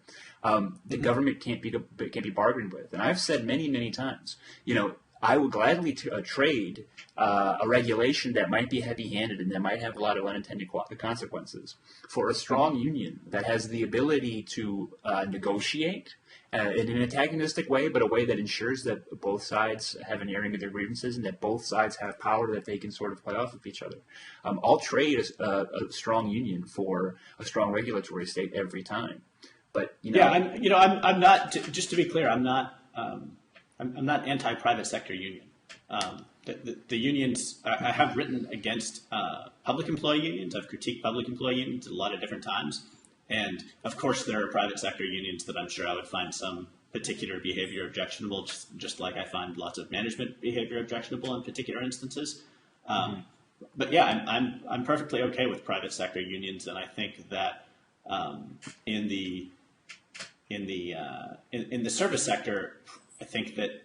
The government can't be bargained with. And I've said many, many times, I would gladly trade a regulation that might be heavy-handed and that might have a lot of unintended consequences for a strong union that has the ability to negotiate in an antagonistic way, but a way that ensures that both sides have an airing of their grievances and that both sides have power that they can sort of play off of each other. I'll trade a strong union for a strong regulatory state every time. But I'm not. Just to be clear, I'm not anti-private sector union. The unions, I have written against public employee unions. I've critiqued public employee unions at a lot of different times. And of course, there are private sector unions that I'm sure I would find some particular behavior objectionable, just like I find lots of management behavior objectionable in particular instances. But yeah, I'm perfectly okay with private sector unions, and I think that in the service sector, I think that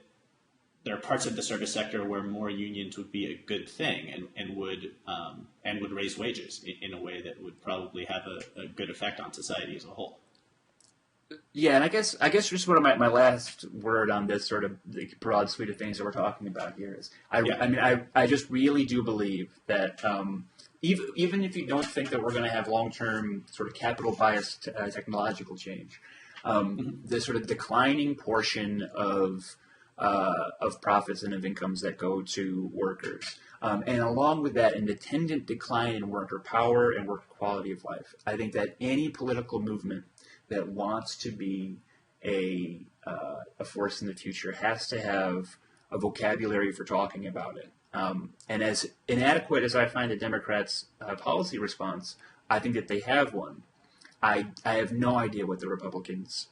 there are parts of the service sector where more unions would be a good thing and would raise wages in a way that would probably have a good effect on society as a whole. Yeah, and I guess just one of my last word on this sort of the broad suite of things that we're talking about here is I just really do believe that even if you don't think that we're going to have long-term sort of capital bias technological change, the sort of declining portion of profits and of incomes that go to workers. And along with that, an attendant decline in worker power and worker quality of life. I think that any political movement that wants to be a force in the future has to have a vocabulary for talking about it. And as inadequate as I find the Democrats' policy response, I think that they have one. I have no idea what the Republicans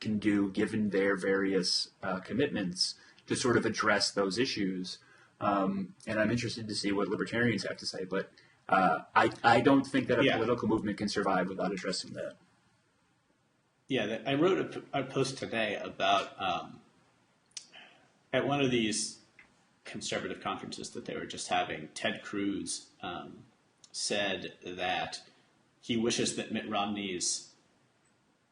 can do, given their various commitments to sort of address those issues. And I'm interested to see what libertarians have to say. But I don't think that a political movement can survive without addressing that. Yeah, I wrote a post today about at one of these conservative conferences that they were just having, Ted Cruz said that he wishes that Mitt Romney's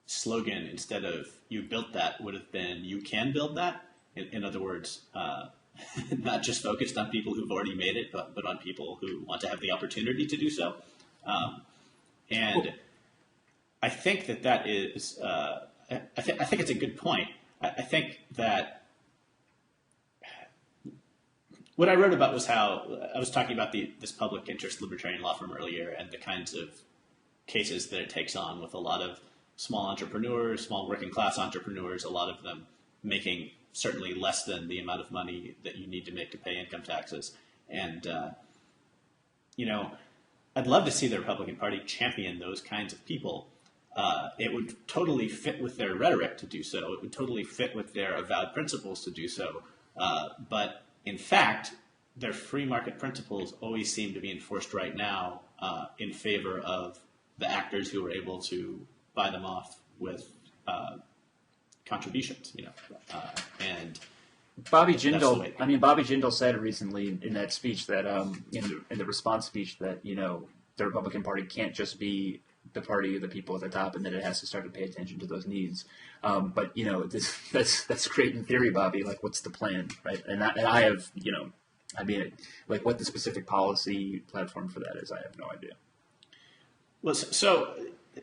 slogan, instead of "you built that," would have been "you can build that." In other words, not just focused on people who've already made it, but on people who want to have the opportunity to do so. And I think that is, I think it's a good point. I think that what I wrote about was how I was talking about this public interest libertarian law firm earlier and the kinds of cases that it takes on with a lot of small entrepreneurs, small working class entrepreneurs, a lot of them making certainly less than the amount of money that you need to make to pay income taxes. And, I'd love to see the Republican Party champion those kinds of people. It would totally fit with their rhetoric to do so. It would totally fit with their avowed principles to do so. But in fact, their free market principles always seem to be enforced right now in favor of the actors who are able to buy them off with contributions, and Bobby Jindal said recently in that speech that in the response speech that the Republican Party can't just be the party of the people at the top, and that it has to start to pay attention to those needs. But that's great in theory, Bobby. Like, what's the plan, right? And I have like what the specific policy platform for that is, I have no idea. Well, so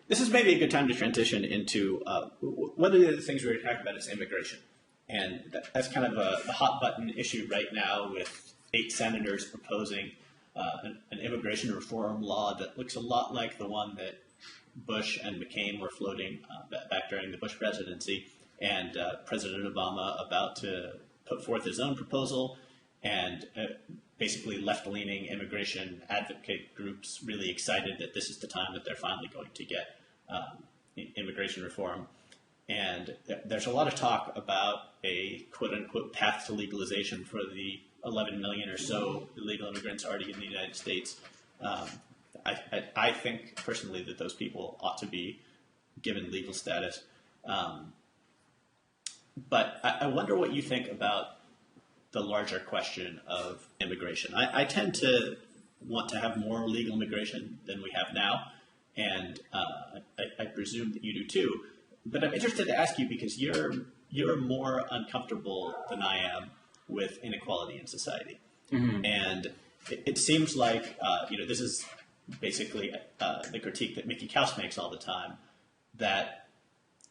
this is maybe a good time to transition into one of the other things we're going to talk about is immigration. And that's kind of a hot button issue right now, with 8 senators proposing an immigration reform law that looks a lot like the one that Bush and McCain were floating back during the Bush presidency, and President Obama about to put forth his own proposal, and basically left-leaning immigration advocate groups really excited that this is the time that they're finally going to get immigration reform. And there's a lot of talk about a quote-unquote path to legalization for the 11 million or so illegal immigrants already in the United States. I think personally that those people ought to be given legal status. But I wonder what you think about the larger question of immigration. I tend to want to have more legal immigration than we have now, and I presume that you do too. But I'm interested to ask you because you're more uncomfortable than I am with inequality in society, and it seems like this is basically the critique that Mickey Kaus makes all the time, that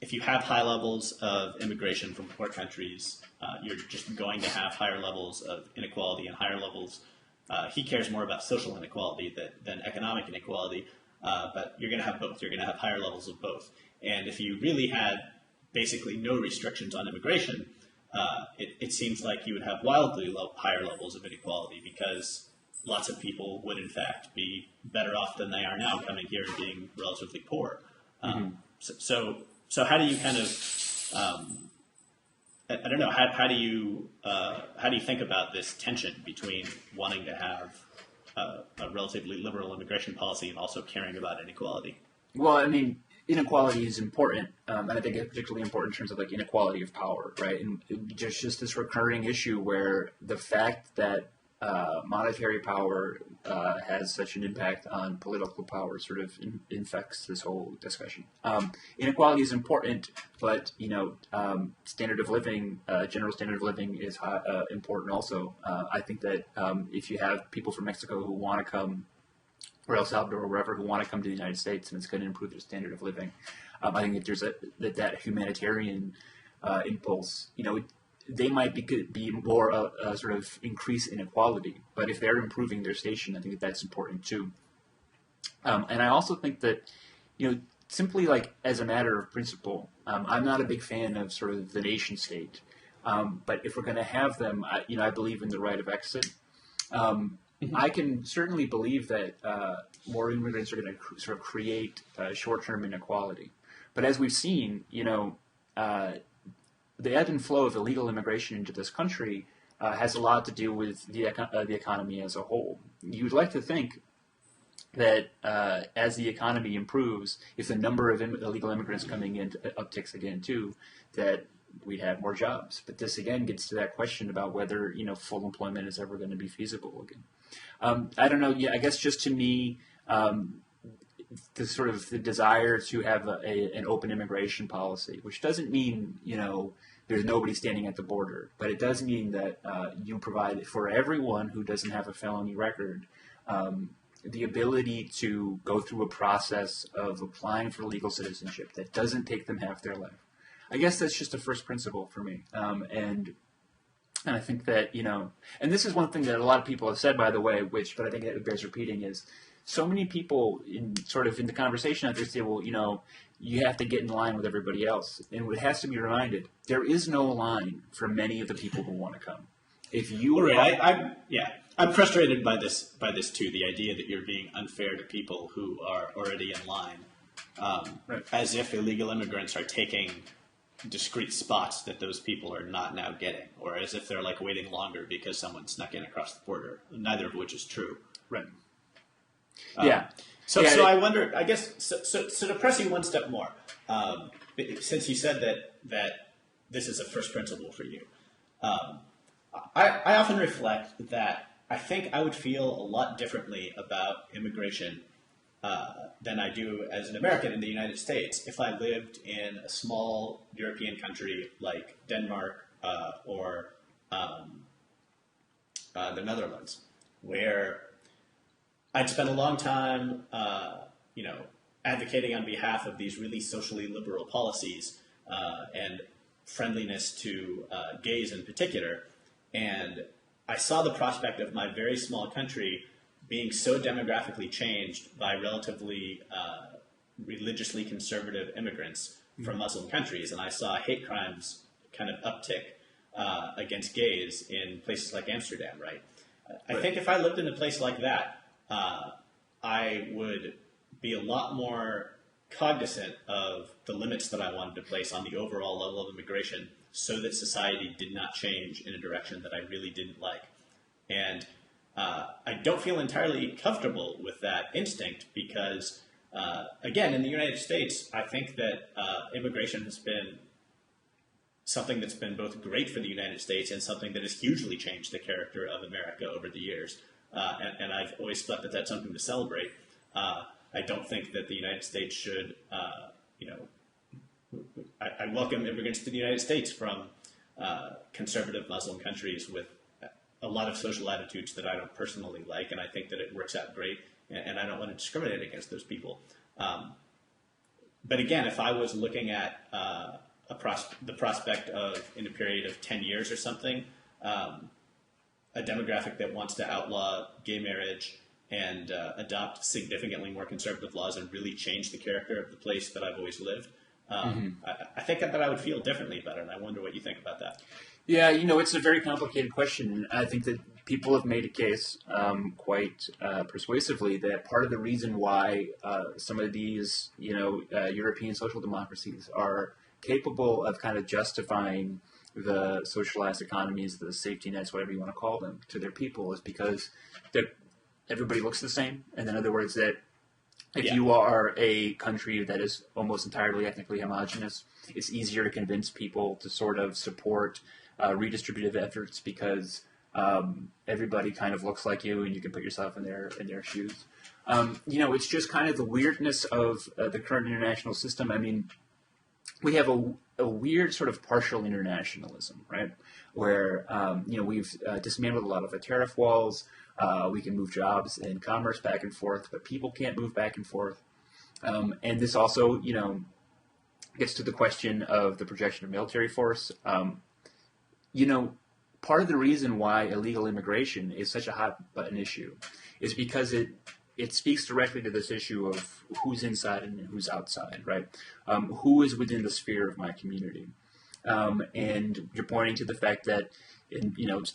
if you have high levels of immigration from poor countries, you're just going to have higher levels of inequality and higher levels. He cares more about social inequality than economic inequality, but you're going to have both. You're going to have higher levels of both. And if you really had basically no restrictions on immigration, it seems like you would have wildly higher levels of inequality because lots of people would, in fact, be better off than they are now coming here and being relatively poor. So how do you kind of, I don't know, how do you think about this tension between wanting to have a relatively liberal immigration policy and also caring about inequality? Well, I mean, inequality is important, and I think it's particularly important in terms of like inequality of power, right? And just this recurring issue where the fact that monetary power has such an impact on political power sort of infects this whole discussion. Inequality is important, but standard of living, general standard of living is important also. I think that if you have people from Mexico who want to come, or El Salvador or wherever, who want to come to the United States, and it's going to improve their standard of living, I think that there's that humanitarian impulse. They might be more sort of increase inequality, but if they're improving their station, I think that's important too. And I also think that, simply like as a matter of principle, I'm not a big fan of sort of the nation state. But if we're going to have them, I believe in the right of exit. I can certainly believe that more immigrants are going to sort of create short-term inequality. But as we've seen, the ebb and flow of illegal immigration into this country has a lot to do with the economy as a whole. You'd like to think that as the economy improves, if the number of illegal immigrants coming in upticks again too, that we'd have more jobs. But this again gets to that question about whether full employment is ever going to be feasible again. I don't know. Yeah, I guess just to me, the desire to have an open immigration policy, which doesn't mean there's nobody standing at the border, but it does mean that you provide for everyone who doesn't have a felony record the ability to go through a process of applying for legal citizenship that doesn't take them half their life. I guess that's just a first principle for me, and I think that and this is one thing that a lot of people have said, by the way, but I think it bears repeating is. So many people in the conversation out there say, well, you have to get in line with everybody else. And it has to be reminded, there is no line for many of the people who want to come. If you I'm frustrated by this too, the idea that you're being unfair to people who are already in line, as if illegal immigrants are taking discrete spots that those people are not now getting, or as if they're like waiting longer because someone snuck in across the border, neither of which is true. Right. So I wonder, I guess, so to press you one step more, since you said that this is a first principle for you, I often reflect that I think I would feel a lot differently about immigration than I do as an American in the United States if I lived in a small European country like Denmark or the Netherlands, where I'd spent a long time, advocating on behalf of these really socially liberal policies and friendliness to gays in particular. And I saw the prospect of my very small country being so demographically changed by relatively religiously conservative immigrants from Muslim countries. And I saw hate crimes kind of uptick against gays in places like Amsterdam, right? I think if I lived in a place like that, I would be a lot more cognizant of the limits that I wanted to place on the overall level of immigration so that society did not change in a direction that I really didn't like. And I don't feel entirely comfortable with that instinct because again, in the United States, I think that immigration has been something that's been both great for the United States and something that has hugely changed the character of America over the years. And I've always thought that that's something to celebrate. I don't think that the United States should, I welcome immigrants to the United States from conservative Muslim countries with a lot of social attitudes that I don't personally like, and I think that it works out great, and I don't want to discriminate against those people. But again, if I was looking at the prospect of, in a period of 10 years or something, a demographic that wants to outlaw gay marriage and adopt significantly more conservative laws and really change the character of the place that I've always lived, I think that I would feel differently about it, and I wonder what you think about that. Yeah, it's a very complicated question. I think that people have made a case quite persuasively that part of the reason why some of these, European social democracies are capable of kind of justifying the socialized economies, the safety nets, whatever you want to call them, to their people is because everybody looks the same. And in other words, that if you are a country that is almost entirely ethnically homogenous, it's easier to convince people to sort of support redistributive efforts because everybody kind of looks like you and you can put yourself in their shoes. It's just kind of the weirdness of the current international system. I mean, we have a weird sort of partial internationalism, right? Where, we've dismantled a lot of the tariff walls. We can move jobs and commerce back and forth, but people can't move back and forth. And this also, gets to the question of the projection of military force. Part of the reason why illegal immigration is such a hot button issue is because it speaks directly to this issue of who's inside and who's outside, right? Who is within the sphere of my community? And you're pointing to the fact that,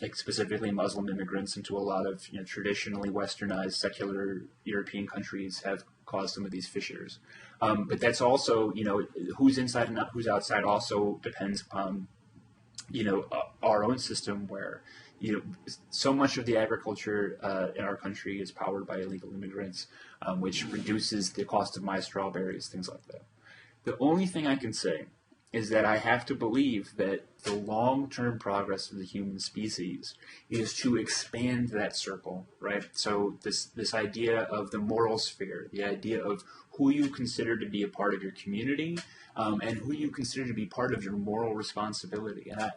like specifically Muslim immigrants into a lot of traditionally westernized secular European countries have caused some of these fissures. But that's also, who's inside and who's outside also depends upon, our own system where, so much of the agriculture in our country is powered by illegal immigrants, which reduces the cost of my strawberries, things like that. The only thing I can say is that I have to believe that the long-term progress of the human species is to expand that circle, right? So this idea of the moral sphere, the idea of who you consider to be a part of your community, and who you consider to be part of your moral responsibility. And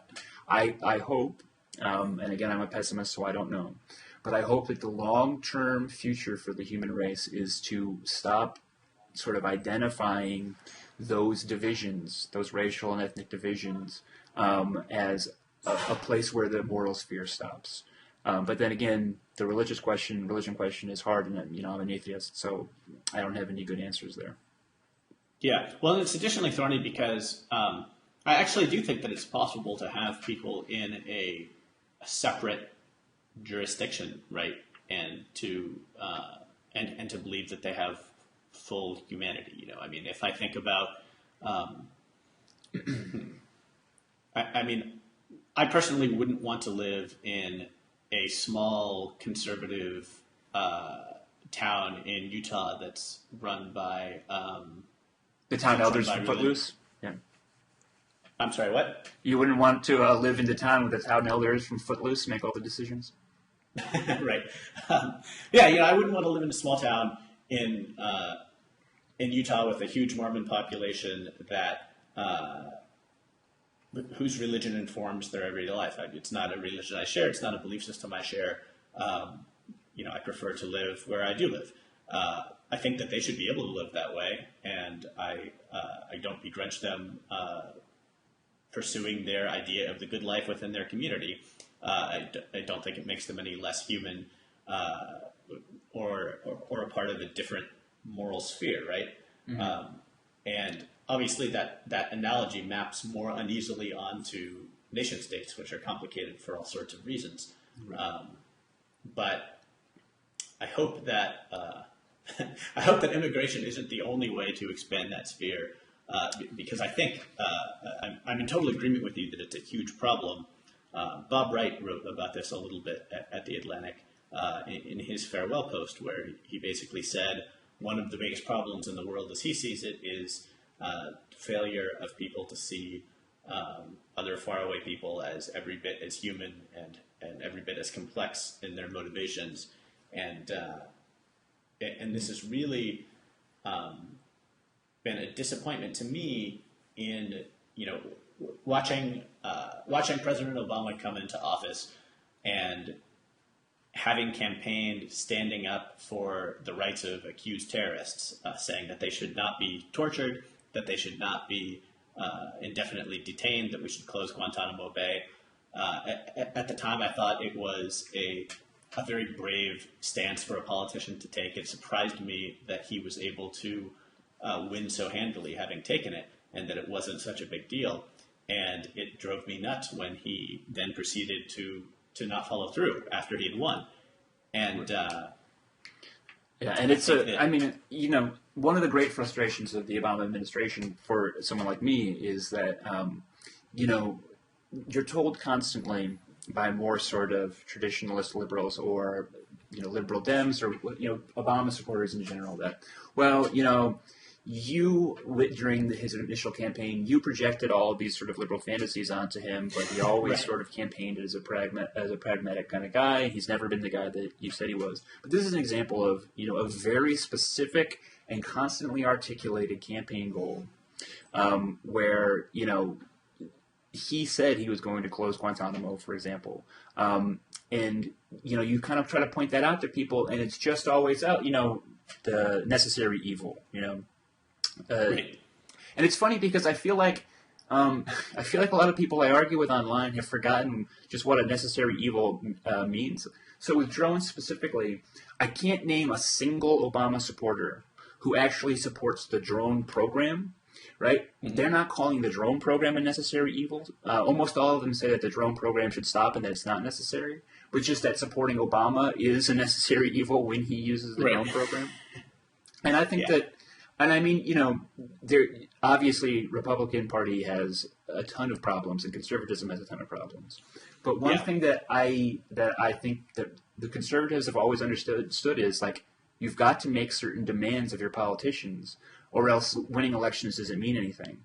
I hope, and again, I'm a pessimist, so I don't know, but I hope that the long-term future for the human race is to stop sort of identifying those divisions, those racial and ethnic divisions, as a place where the moral sphere stops. But then again, the religion question is hard, and I'm an atheist, so I don't have any good answers there. Yeah, well, it's additionally thorny because I actually do think that it's possible to have people in a separate jurisdiction, right, and to believe that they have full humanity. I mean, if I think about, I personally wouldn't want to live in a small conservative town in Utah that's run by the town elders from Footloose. Yeah. I'm sorry, what? You wouldn't want to live in the town with the town elders from Footloose make all the decisions. Right. I wouldn't want to live in a small town in Utah with a huge Mormon population that whose religion informs their everyday life. It's not a religion I share. It's not a belief system I share. I prefer to live where I do live. I think that they should be able to live that way, and I don't begrudge them pursuing their idea of the good life within their community. I don't think it makes them any less human or a part of a different moral sphere, right? Mm-hmm. And obviously that analogy maps more uneasily onto nation states, which are complicated for all sorts of reasons. Right. But I hope that immigration isn't the only way to expand that sphere, because I think I'm in total agreement with you that it's a huge problem. Bob Wright wrote about this a little bit at The Atlantic in his farewell post, where he basically said, one of the biggest problems in the world as he sees it is failure of people to see other faraway people as every bit as human and every bit as complex in their motivations. And this has really been a disappointment to me in, watching President Obama come into office and having campaigned standing up for the rights of accused terrorists, saying that they should not be tortured, that they should not be indefinitely detained, that we should close Guantanamo Bay. At the time, I thought it was a very brave stance for a politician to take. It surprised me that he was able to win so handily having taken it, and that it wasn't such a big deal. And it drove me nuts when he then proceeded to not follow through after he had won. And and it's one of the great frustrations of the Obama administration for someone like me is that, you're told constantly by more sort of traditionalist liberals or, liberal Dems or, Obama supporters in general that, during his initial campaign, you projected all of these sort of liberal fantasies onto him, but he always sort of campaigned as a pragmatic kind of guy. He's never been the guy that you said he was. But this is an example of, a very specific and constantly articulated campaign goal where, he said he was going to close Guantanamo, for example. And, you kind of try to point that out to people, and it's just always out, the necessary evil, Right. And it's funny because I feel like a lot of people I argue with online have forgotten just what a necessary evil means. So with drones specifically, I can't name a single Obama supporter who actually supports the drone program, right? Mm-hmm. They're not calling the drone program a necessary evil. Almost all of them say that the drone program should stop and that it's not necessary, but just that supporting Obama is a necessary evil when he uses the drone program. And I think that, and I mean, there obviously Republican Party has a ton of problems and conservatism has a ton of problems. But one thing that I think that the conservatives have always understood is like you've got to make certain demands of your politicians, or else winning elections doesn't mean anything.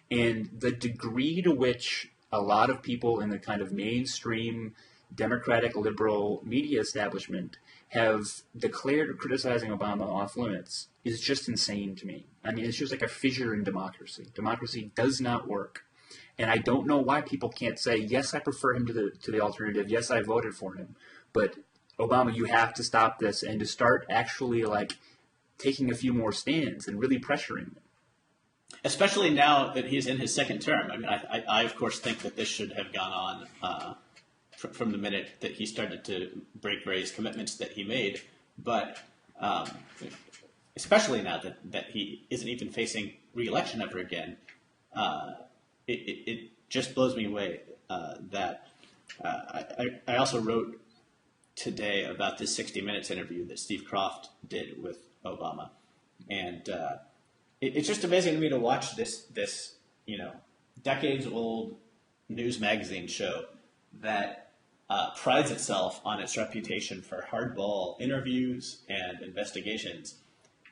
And the degree to which a lot of people in the kind of mainstream Democratic liberal media establishment have declared criticizing Obama off limits is just insane to me. I mean, it's just like a fissure in democracy. Democracy does not work. And I don't know why people can't say, yes, I prefer him to the alternative. Yes, I voted for him. But Obama, you have to stop this and to start actually like taking a few more stands and really pressuring him. Especially now that he's in his second term. I mean, I of course think that this should have gone on from the minute that he started to break various commitments that he made. But especially now that he isn't even facing re-election ever again, it just blows me away that I also wrote today about this 60 Minutes interview that Steve Kroft did with Obama. And it's just amazing to me to watch this decades-old news magazine show that prides itself on its reputation for hardball interviews and investigations.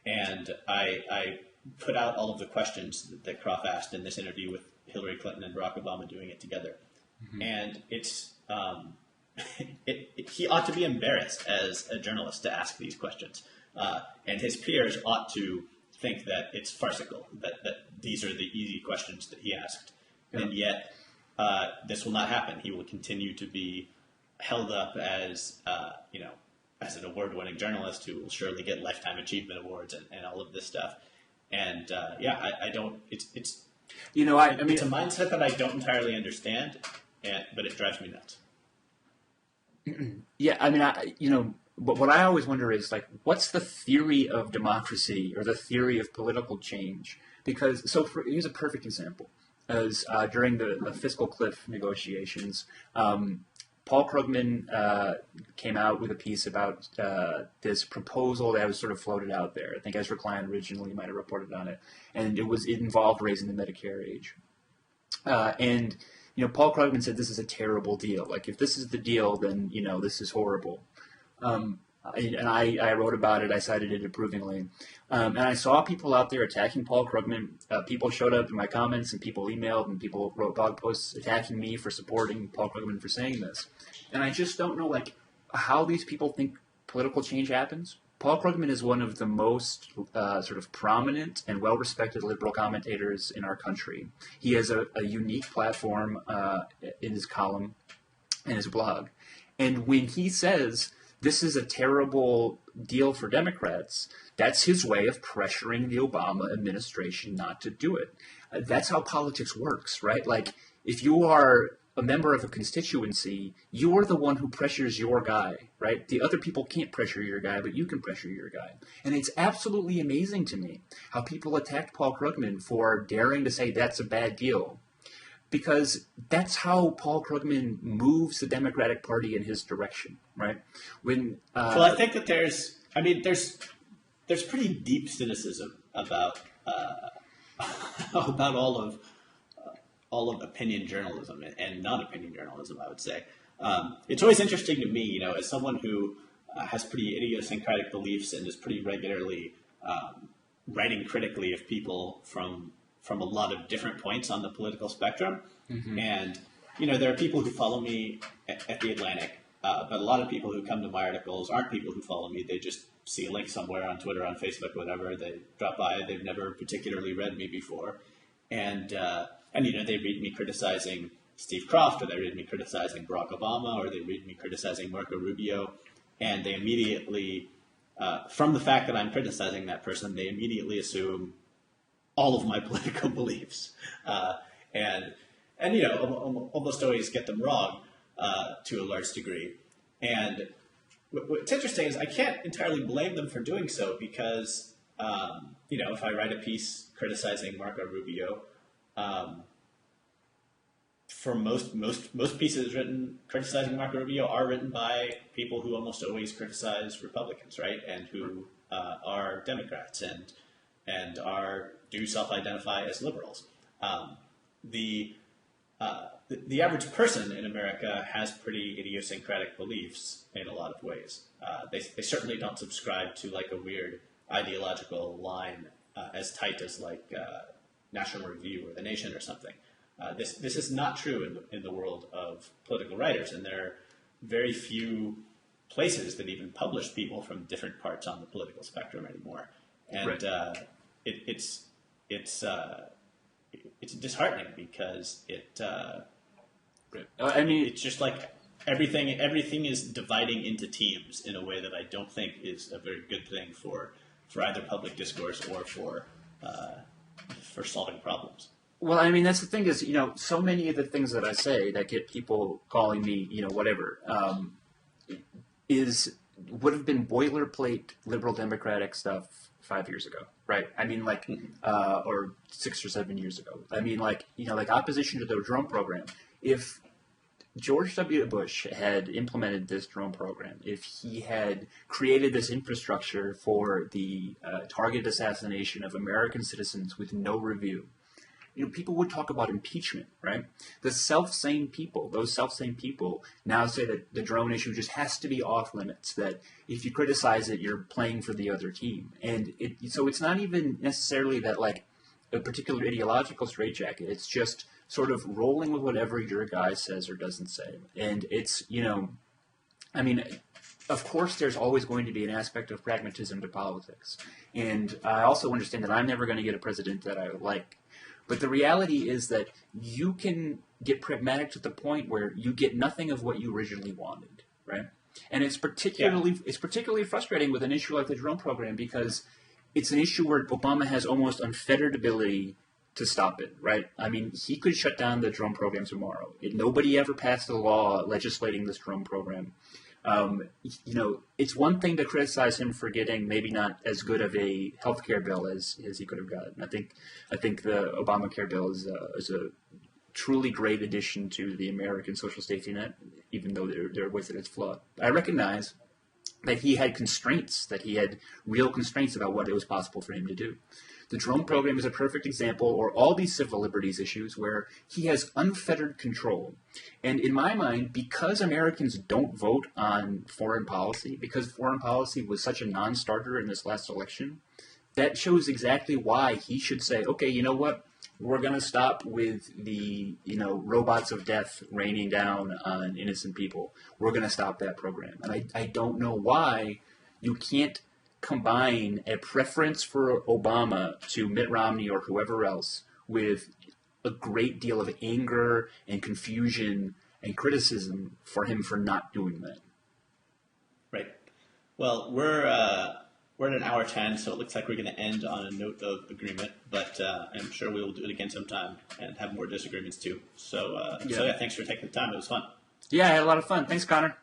And I put out all of the questions that Kroft asked in this interview with Hillary Clinton and Barack Obama doing it together. Mm-hmm. And it's he ought to be embarrassed as a journalist to ask these questions. And his peers ought to think that it's farcical, that these are the easy questions that he asked. Yeah. And yet this will not happen. He will continue to be held up as, as an award-winning journalist who will surely get lifetime achievement awards and all of this stuff. And I don't. It's a mindset that I don't entirely understand, but it drives me nuts. Yeah, I mean, but what I always wonder is like, what's the theory of democracy or the theory of political change? Because here's a perfect example: as during the fiscal cliff negotiations. Paul Krugman came out with a piece about this proposal that was sort of floated out there. I think Ezra Klein originally might have reported on it, and it involved raising the Medicare age. And Paul Krugman said this is a terrible deal. Like if this is the deal, then this is horrible. And I wrote about it. I cited it approvingly. And I saw people out there attacking Paul Krugman. People showed up in my comments, and people emailed, and people wrote blog posts attacking me for supporting Paul Krugman for saying this. And I just don't know, like, how these people think political change happens. Paul Krugman is one of the most sort of prominent and well-respected liberal commentators in our country. He has a unique platform in his column and his blog. And when he says this is a terrible deal for Democrats, that's his way of pressuring the Obama administration not to do it. That's how politics works, right? Like, if you are a member of a constituency, you're the one who pressures your guy, right? The other people can't pressure your guy, but you can pressure your guy. And it's absolutely amazing to me how people attacked Paul Krugman for daring to say that's a bad deal, because that's how Paul Krugman moves the Democratic Party in his direction, right? Well, I think that there's pretty deep cynicism about about all of opinion journalism and non-opinion journalism, I would say. It's always interesting to me, as someone who has pretty idiosyncratic beliefs and is pretty regularly writing critically of people from a lot of different points on the political spectrum. Mm-hmm. And, there are people who follow me at The Atlantic, but a lot of people who come to my articles aren't people who follow me. They just see a link somewhere on Twitter, on Facebook, whatever. They drop by. They've never particularly read me before. And they read me criticizing Steve Croft, or they read me criticizing Barack Obama, or they read me criticizing Marco Rubio. And they immediately, from the fact that I'm criticizing that person, they immediately assume all of my political beliefs, and almost always get them wrong to a large degree. And what's interesting is I can't entirely blame them for doing so, because if I write a piece criticizing Marco Rubio, for most pieces written criticizing Marco Rubio are written by people who almost always criticize Republicans, right, and who are Democrats and do self-identify as liberals. The average person in America has pretty idiosyncratic beliefs in a lot of ways. They certainly don't subscribe to like a weird ideological line as tight as like National Review or The Nation or something. This is not true in the world of political writers, and there are very few places that even publish people from different parts on the political spectrum anymore. And right. It's disheartening, because it's just like everything is dividing into teams in a way that I don't think is a very good thing for either public discourse or for solving problems. Well, that's the thing is, so many of the things that I say that get people calling me, whatever, would have been boilerplate liberal democratic stuff 5 years ago, right? Or 6 or 7 years ago. Like opposition to the drone program. If George W. Bush had implemented this drone program, if he had created this infrastructure for the targeted assassination of American citizens with no review, people would talk about impeachment, right? Those self-same people now say that the drone issue just has to be off limits, that if you criticize it, you're playing for the other team. And so it's not even necessarily that like a particular ideological straitjacket. It's just sort of rolling with whatever your guy says or doesn't say. And it's, of course, there's always going to be an aspect of pragmatism to politics. And I also understand that I'm never going to get a president that I like. But the reality is that you can get pragmatic to the point where you get nothing of what you originally wanted, right? And it's particularly frustrating with an issue like the drone program, because it's an issue where Obama has almost unfettered ability to stop it, right? He could shut down the drone program tomorrow. Nobody ever passed a law legislating this drone program. It's one thing to criticize him for getting maybe not as good of a healthcare bill as he could have gotten. I think the Obamacare bill is a truly great addition to the American social safety net, even though there are ways that it's flawed. I recognize that he had constraints, that he had real constraints about what it was possible for him to do. The drone program is a perfect example, or all these civil liberties issues where he has unfettered control. And in my mind, because Americans don't vote on foreign policy, because foreign policy was such a non-starter in this last election, that shows exactly why he should say, okay, you know what? We're going to stop with the, robots of death raining down on innocent people. We're going to stop that program. And I don't know why you can't combine a preference for Obama to Mitt Romney or whoever else with a great deal of anger and confusion and criticism for him for not doing that. Right. Well, we're at an hour 10, so it looks like we're going to end on a note of agreement, but I'm sure we will do it again sometime and have more disagreements too. So, thanks for taking the time. It was fun. Yeah, I had a lot of fun. Thanks, Connor.